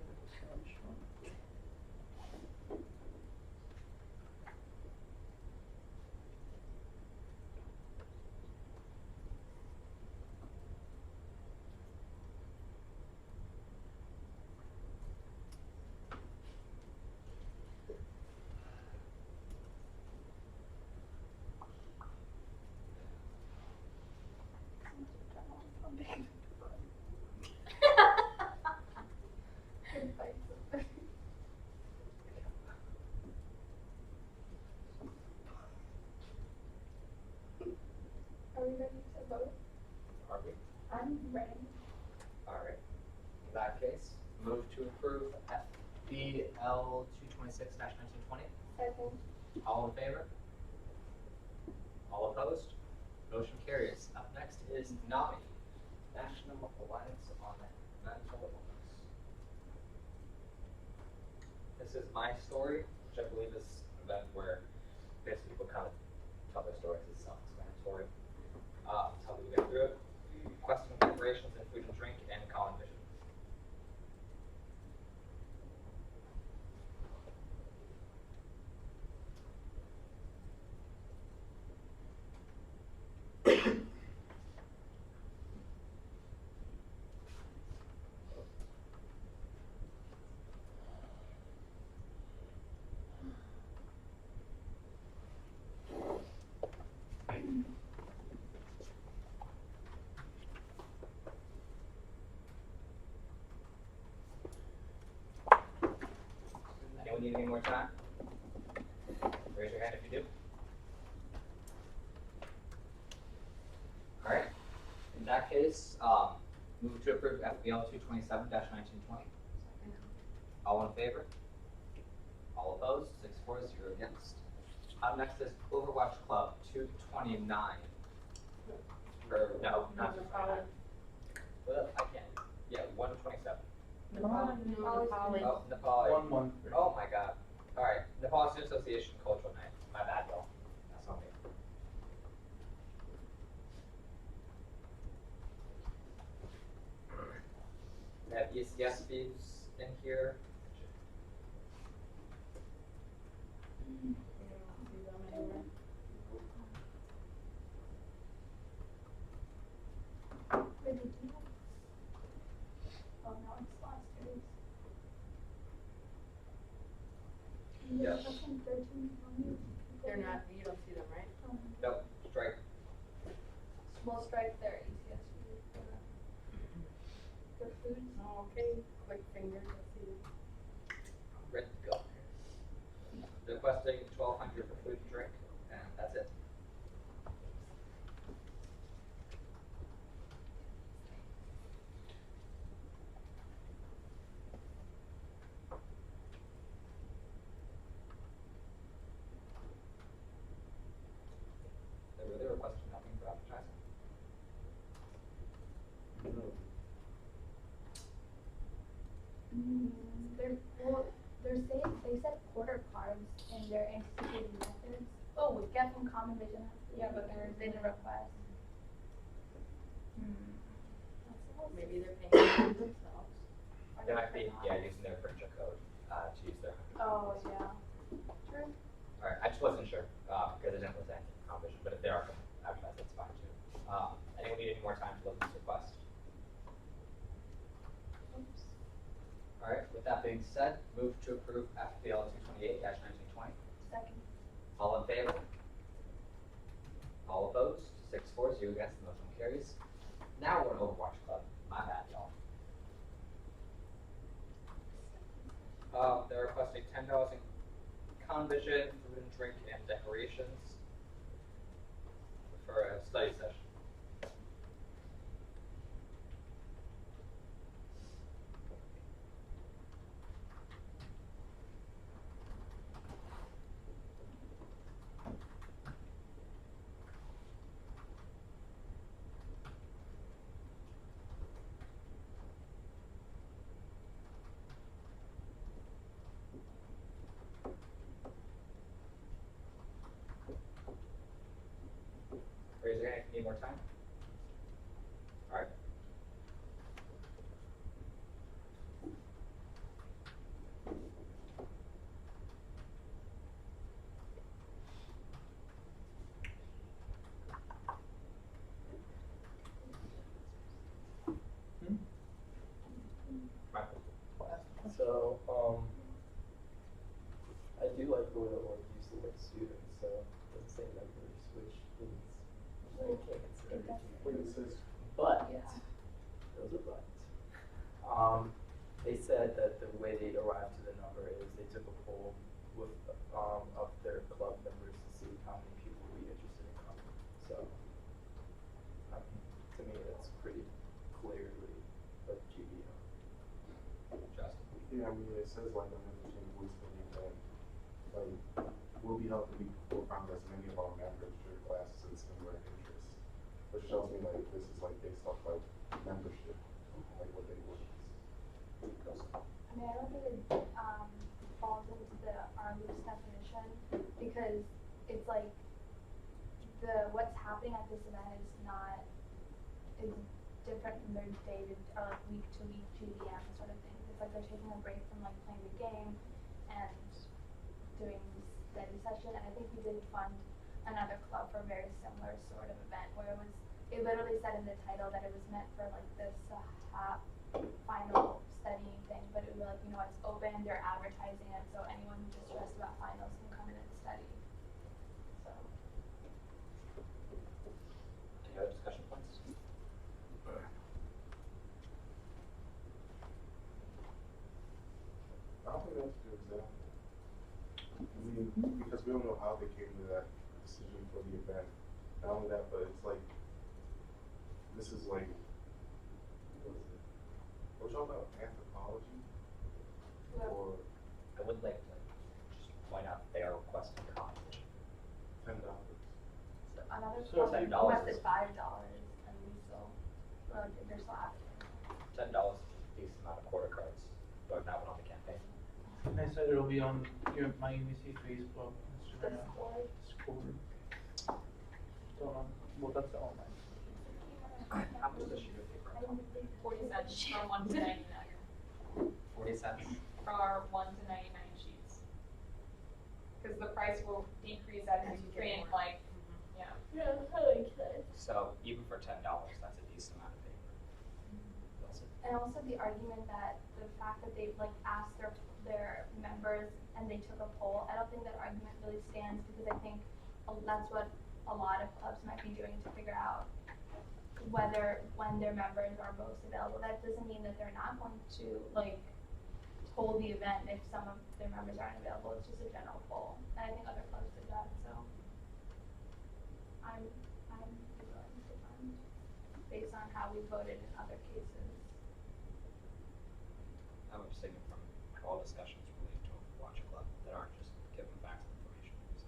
Good fight. Are we ready to vote? Are we? I'm ready. All right. In that case, move to approve FBL 226-1920. Second. All in favor? All opposed? Motion carries. Up next is NAMI, National Alliance on Mental Illness. This is my story, which I believe is an event where basically people kind of tell their stories. It's self-explanatory. That's how we get through it. Requesting preparations in food and drink and common vision. Anyone need any more time? Raise your hand if you do. All right. In that case, move to approve FBL 227-1920. All in favor? All opposed? 6-4, 0 against. Up next is Overwatch Club 229. Or no, not 229. Well, I can't. Yeah, 127. Nepali. Oh, Nepal. 1-1. Oh my god. Alright, Nepal Student Association Cultural Night. My bad, y'all. That's on me. We have ECS fees in here. We don't see them anywhere. Where did you? Oh no, it's last year's. Yes. Section 13, 20. They're not, you don't see them, right? Nope, strike. We'll strike their ECS fees for food. Oh, okay, quick fingers, let's see. Ready to go. Requesting 1,200 for food and drink, and that's it. They're really requesting nothing for advertising. They said quarter cards in their anticipated methods. Oh, we get from Common Vision. Yeah, but they're- they didn't request. Maybe they're paying for it themselves. They might be, yeah, using their printer code to use their. Oh, yeah. True. Alright, I just wasn't sure, because I didn't list anything in competition, but if they are going to advertise, that's fine too. Anyone need any more time to look at this request? Oops. Alright, with that being said, move to approve FPL 228-1920. Second. All in favor? All opposed? 6-4, 0 against, the motion carries. food and drink and decorations for a study session. Raise your hand if you need more time. All right. Michael. So, I do like the way the Lord used the word students, so it doesn't say members, which means I can't consider it. Wait, it says, But, there was a but. They said that the way they arrived to the number is they took a poll with, of their club members to see how many people would be interested in coming. So, to me, that's pretty clearly a GBO. Justin. yeah, I mean, it says like a membership voice for the event. Like, we'll be helping people find as many of our members through classes and similar interests. Which shows me like this is like based off like membership, like what they want. I mean, I don't think it falls into the loose definition because it's like what's happening at this event is different from their day to or like week to week GDM sort of thing. It's like they're taking a break from like playing the game and doing study session. And I think we did fund another club for a very similar sort of event where it literally said in the title that it was meant for like this final studying thing, but it was like, it's open, they're advertising it, so anyone who's just stressed about finals can come in and study. So. Any other discussion points? I don't think that's a good example. I mean, because we don't know how they came to that decision for the event. Not only that, but it's like, this is like, what is it? We're talking about anthropology? Yeah. Or I would like to just point out they are requesting college. $10. So another So club $10 requested is- $5 and we still, they're still advertising. $10 is a decent amount of quarter cards, but not one on the campaign. And I said it'll be on my UMBC Facebook, Instagram, Discord. Discord. Don't know, well, that's the online. How much is a sheet of paper? 40 cents for 1 to 99. 40 cents? For 1 to 99 sheets. Because the price will decrease as As you you get print, more. like, yeah. Yeah, that makes sense. So even for $10, that's a decent amount of paper. Wilson? And also the argument that the fact that they like asked their members and they took a poll, I don't think that argument really stands because I think that's what a lot of clubs might be doing to figure out whether when their members are most available. That doesn't mean that they're not going to like hold the event if some of their members aren't available. It's just a general poll. And I think other clubs did that, so I'm willing to fund based on how we voted in other cases. I'm abstaining from all discussions related to Watch a Club that aren't just giving facts and information, so.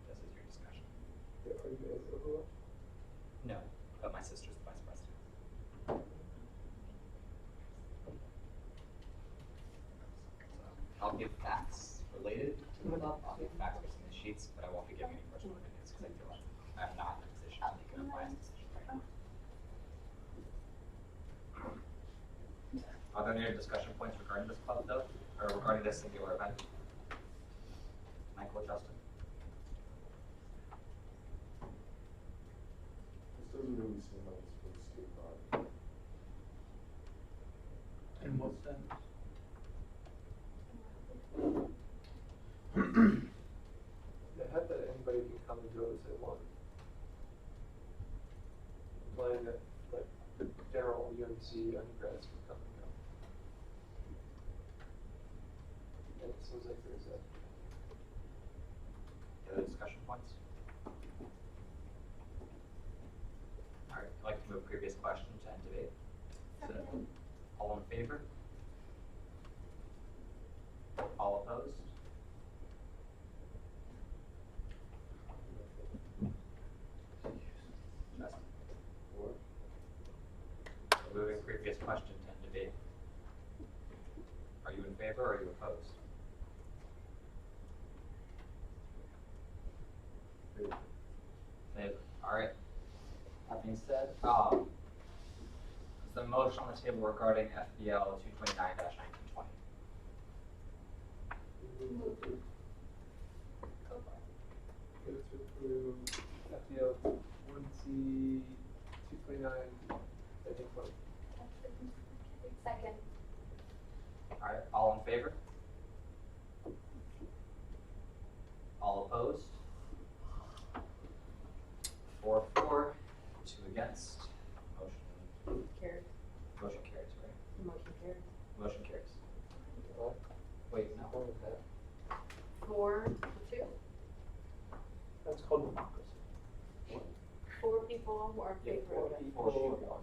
This is your discussion. Yeah, are you guys overall? No, but my sister's the vice president. So I'll give facts related to the club, I'll give facts based on the sheets, but I won't be giving any personal opinions because I feel like I'm not in a position to make an unbiased decision right now. Are there any other discussion points regarding this club though, or regarding this singular event? Michael, Justin? This doesn't really seem like it's for the state body. In what sense? They had that anybody can come and go as they want. Implying that like the general UMC undergrads can come and go. So it was like Thursday. Any other discussion points? All right, I'd like to move previous question to end debate. Second. All in favor? All opposed? Justin? Moving previous question to end debate. Are you in favor or are you opposed? Favor. All right. That being said, is the motion on the table regarding FBL 229-1920? Move to Go for it. move to approve FPL 1C 229, I think, 20. Second. All right, all in favor? All opposed? 4-4, 2 against. Carried. Motion carries, right? Motion carried. Motion carries. What? Wait, no. What was that? 4-2. That's called democracy. 4 people who are in Yeah, favor of it. Four people.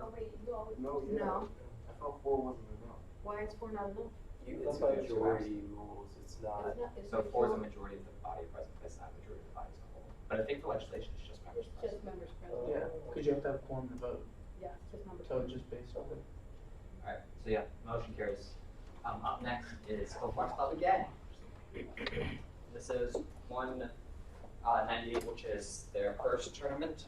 Oh, wait, you all. No, yeah. No. I thought 4 wasn't enough. Why is 4 not enough? It's majority rules, it's not. So 4 is a majority of the body present, but it's not a majority of the body as a whole. But I think for legislation, it's just members It's present. just members present. Yeah, because you have to have a quorum to vote, Yeah, it's just members so present. just based on it. All right, so yeah, motion carries. Up next is Go Fox Club again. This is 198, which is their first tournament.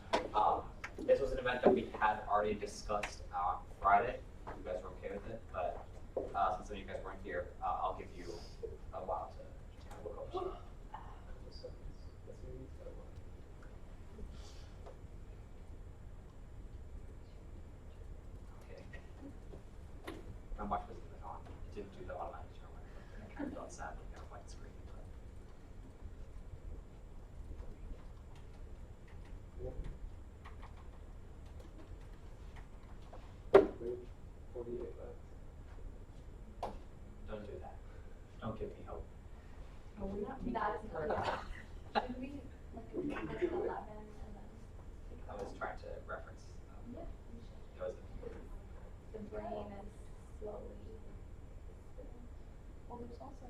This was an event that we had already discussed on Friday. You guys were okay with it, but since some of you guys weren't here, I'll give you a while to just kind of look over it. Okay. My watch wasn't even on. It didn't do the automatic turn when I turned it on sad looking at a white screen. But. Wait, 48 left. Don't do that. Don't give me hope. Oh, we're not That's making not, it. should we, like, put 11 and then? I was trying to reference. Yeah. That was The brain is slowly. Well, there's also,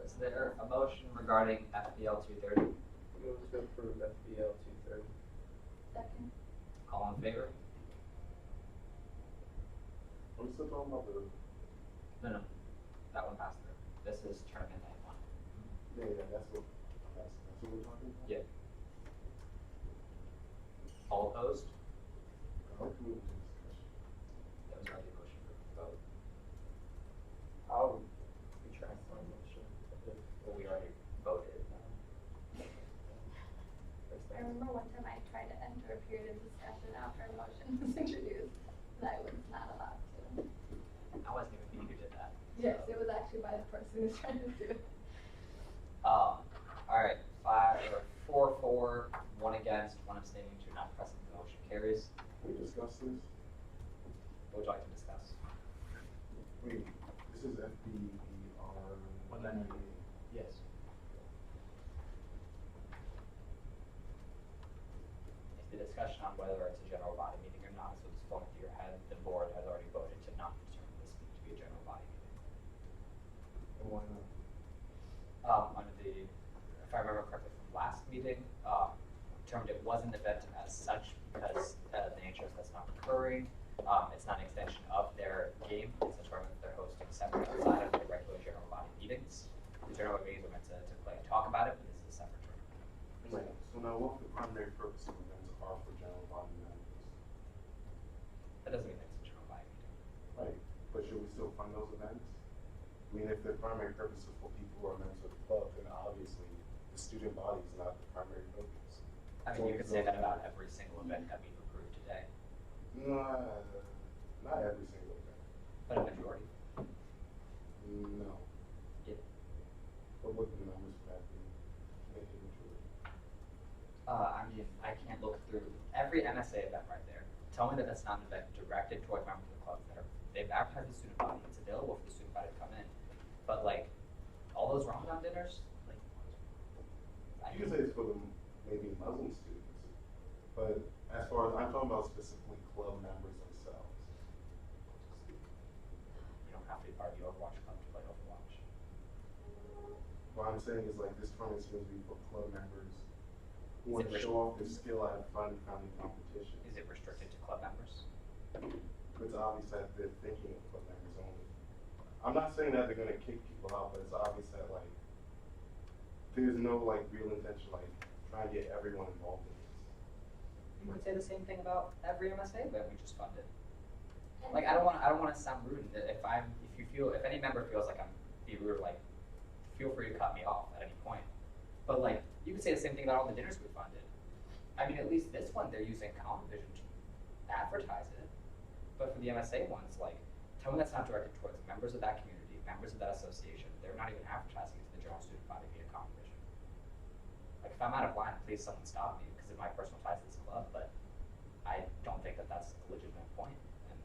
Is there a motion regarding FBL 230? Move to approve FBL 230. Second. All in favor? Are we still talking about the? No, no. That one passed through. This is tournament night 1. Yeah, that's what we're talking about. Yeah. All opposed? I'd like to move into discussion. That was already a motion for vote. I'll retract my motion. Well, we already voted. I remember one time I tried to enter a period of discussion after a motion was introduced, and I was not allowed to. I wasn't even me who did that. Yes, it was actually by the person who was trying to do it. All right, 4-4, 1 against, 1 abstaining, 2 not present. The motion carries. Can we discuss this? What would you like to discuss? Wait, this is FBER 198. Yes. It's the discussion on whether it's a general body meeting or not. So it's going through your head. The board has already voted to not determine this to be a general body meeting. And why not? Under the, if I remember correctly from last meeting, determined it wasn't an event as such because the nature is that's not recurring. It's not an extension of their game. It's a tournament they're hosting separate outside of their regular general body meetings. The general meetings are meant to play and talk about it, but this is a separate tournament. Right, so now what the primary purpose of events are for general body members? That doesn't mean it's a general body meeting. Right, but should we still fund those events? I mean, if the primary purpose is for people who are members of the club, then obviously the student body is not the primary purpose. I mean, you could say that about every single event that we've approved today, Not every single event. but a majority. No. Yeah. But what the numbers would have been, make it majority. I mean, I can't look through every MSA event right there tell me that that's not an event directed towards members of the clubs that are, they've advertised the student body, it's available for the student body to come in. But like, all those Ramadan dinners, like, You can say it's for the maybe Muslim students, but as far as, I'm talking about specifically club members themselves. you don't have to be part of the Overwatch club to play Overwatch. What I'm saying is like, this tournament's supposed to be for club members who Is want it to show off their skill at a fun family competition. Is it restricted to club members? It's obvious that they're thinking of club members only. I'm not saying that they're gonna kick people out, but it's obvious that like, there's no like real intention, like trying to get everyone involved in this. You would say the same thing about every MSA? That we just funded. Like, I don't wanna sound rude, that if any member feels like I'm being rude, like, feel free to cut me off at any point. But like, you could say the same thing about all the dinners we funded. I mean, at least this one, they're using Vision to advertise it. But for the MSA ones, like, tell me that's not directed towards members of that community, members of that association. They're not even advertising it to the general student body via Vision. Like, if I'm out of line, please someone stop me, because of my personal ties to this club, but I don't think that that's a legitimate point, and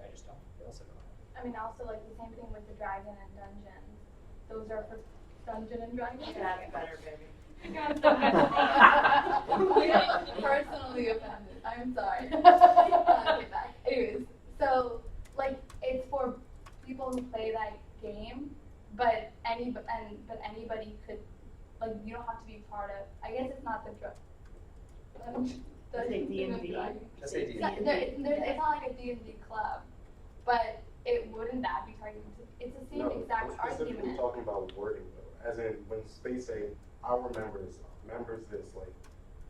I just don't. They also don't. I mean, also like the same thing with the Dragon and Dungeons. Those are for Dungeon and Dragons. That's better, baby. Personally offended. I'm sorry. Okay, back. Anyways, so like it's for people who play that game, but anybody could, like, you don't have to be part of. I guess it's not the Say D&D. Just say D&D. It's not like a D&D club, but wouldn't that be targeted? It's the same exact I'm specifically argument. talking about wording though, as in when they say our members this, like,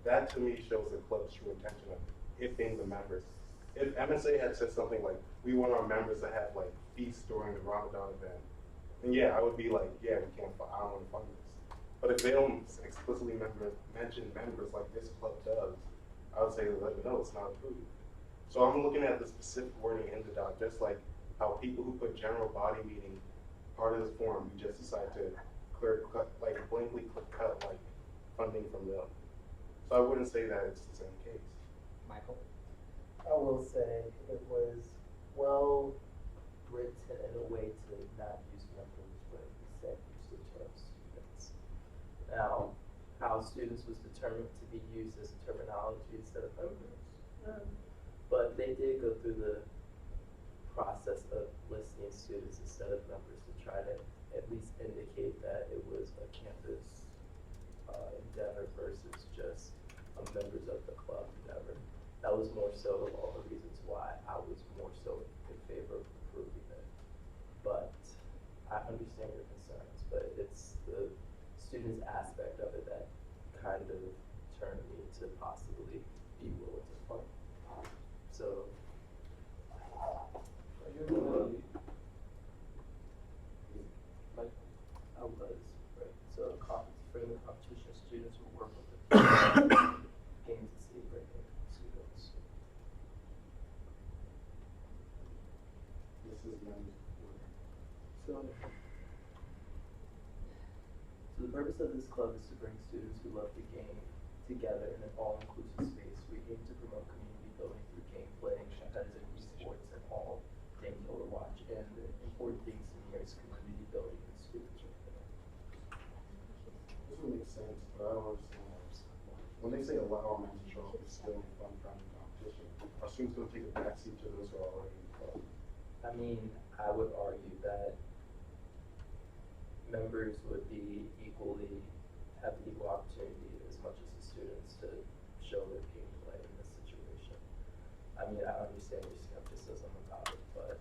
that to me shows the club's true intention of it being the members. If MSA had said something like, we want our members to have like feasts during the Ramadan event, then yeah, I would be like, yeah, I don't want to fund this. But if they don't explicitly mention members like this club does, I would say, no, it's not approved. So I'm looking at the specific wording in the doc, just like how people who put general body meeting part of this form, we just decide to blankly cut like funding from them. So I wouldn't say that it's the same case. Michael? I will say it was well written in a way to not use members, but instead use the term students. Now, how students was determined to be used as a terminology instead of members. But they did go through the process of listing students instead of members to try to at least indicate that it was a campus endeavor versus just members of the club endeavor. That was more so of all the reasons why I was more so in favor of approving it. But I understand your concerns, but it's the students aspect of it that kind of turned me to possibly be willing to fund. So I was, right. So for the competition, students will work with the games and state ranking students. This is members. So the purpose of this club is to bring students who love the game together in an all-inclusive space. We aim to promote community building through gameplay, competitive esports, and all things Overwatch. And the important things in here is community building and students right there. This would make sense, but I don't understand. When they say allow our men to show off their skill in fun family competition, are students going to take a backseat to those who are already in the club? I mean, I would argue that members would be have equal opportunity as much as the students to show their gameplay in this situation. I mean, I understand your skepticism about it, but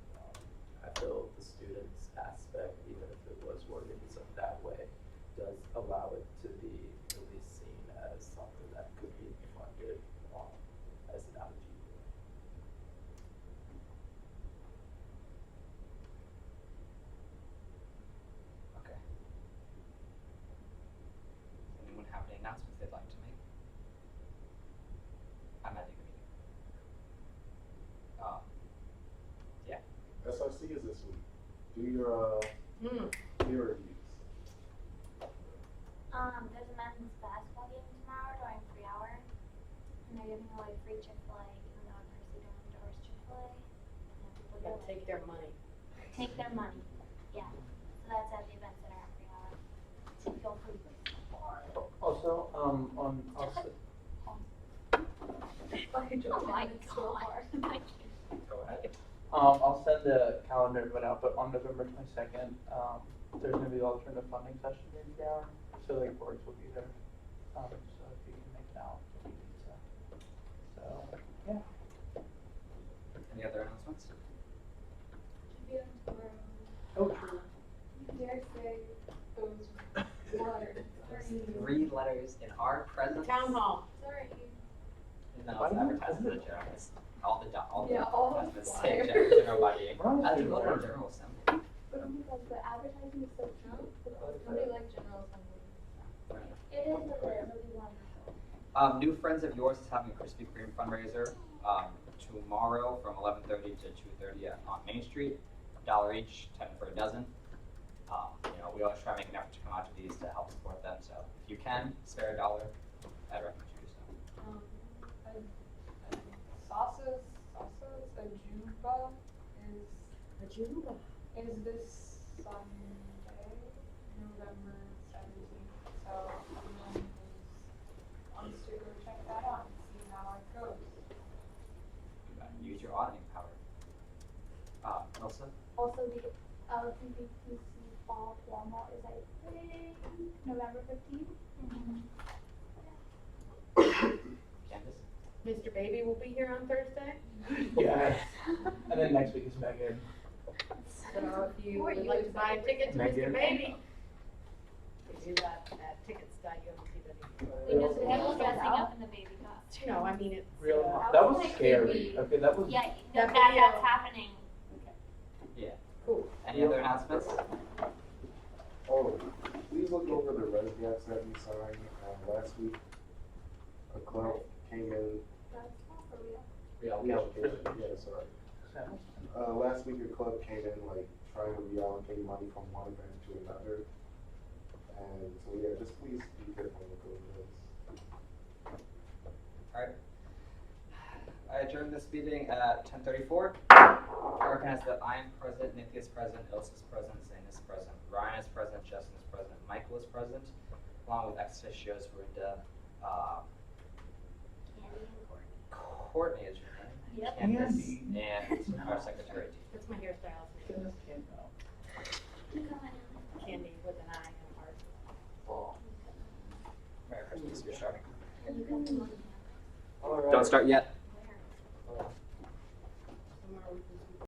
I feel the students aspect, even if it was worded that way, does allow it to be at least seen as something that could be funded as an LGB. Okay. Anyone have any announcements they'd like to make? I'm ending the meeting. Yeah. SRC is this week. Do your peer reviews. There's a men's basketball game tomorrow during 3 hour, and they're giving away free Chick-fil-A Take their money. Take their money. Yeah. So that's at the event center every hour. So feel free. Also, I'll s- Oh my God. Go ahead. I'll send the calendar invite out, but on November 22nd, there's gonna be the alternative funding session in town, so like boards will be there. So if you can make it out, it'll be pizza. So, yeah. Any other announcements? Should be on tomorrow. Oh, true. Dare say those words. Three letters in our presence. Town hall. Sorry. And then also advertise in the general, all the Yeah, all the advertisements say flyers. general body. Right. At the Golden General Assembly. Because the advertising is so true. Nobody like General Assembly. It is what it is. It'll be wonderful. New Friends of Yours is having a Krispy Kreme fundraiser tomorrow from 11:30 to 2:30 on Main Street. $1 each, 10 for a dozen. We always try to make an effort to come out to these to help support them. So if you can spare $1, I'd recommend you do so. Sassa's Ajuba Ajuba. is this Sunday, November 17th. So everyone is wants to go check that out and see how it goes. Use your auditing power. Elsa? Also, the LGBTQ fall formal is, I think, November 15th. Candace? Mr. Baby will be here on Thursday. Yes. And then next week is Megan. So if you Who are would you like to buy a ticket to Mr. Megan. Baby, you do that at tickets.umc.edu. We just people dressing up in the baby costume. No, I mean, it's. Real, that was scary. Okay, that was. Yeah, That that's video- happening. Yeah. Cool. Any other announcements? Oh, please look over the res gaps that we signed, last week. A club came in, That's not for real. reallocate, yeah, sorry. Last week a club came in, like, trying to reallocate money from one event to another. And so, yeah, just please be careful with those. Alright. I adjourn this meeting at 10:34. I recognize that I am present, Nithya is present, Ilse is present, Zane is present, Ryan is present, Justin is present, Michael is present, along with ex officios Rinda, Candy and Courtney. Courtney is your name. Yep. Candace, and our secretary. That's my hairstyle. Goodness, can't know. Candy with an eye and a heart. Merry Christmas, you're starting. You got the money. All right. Don't start yet.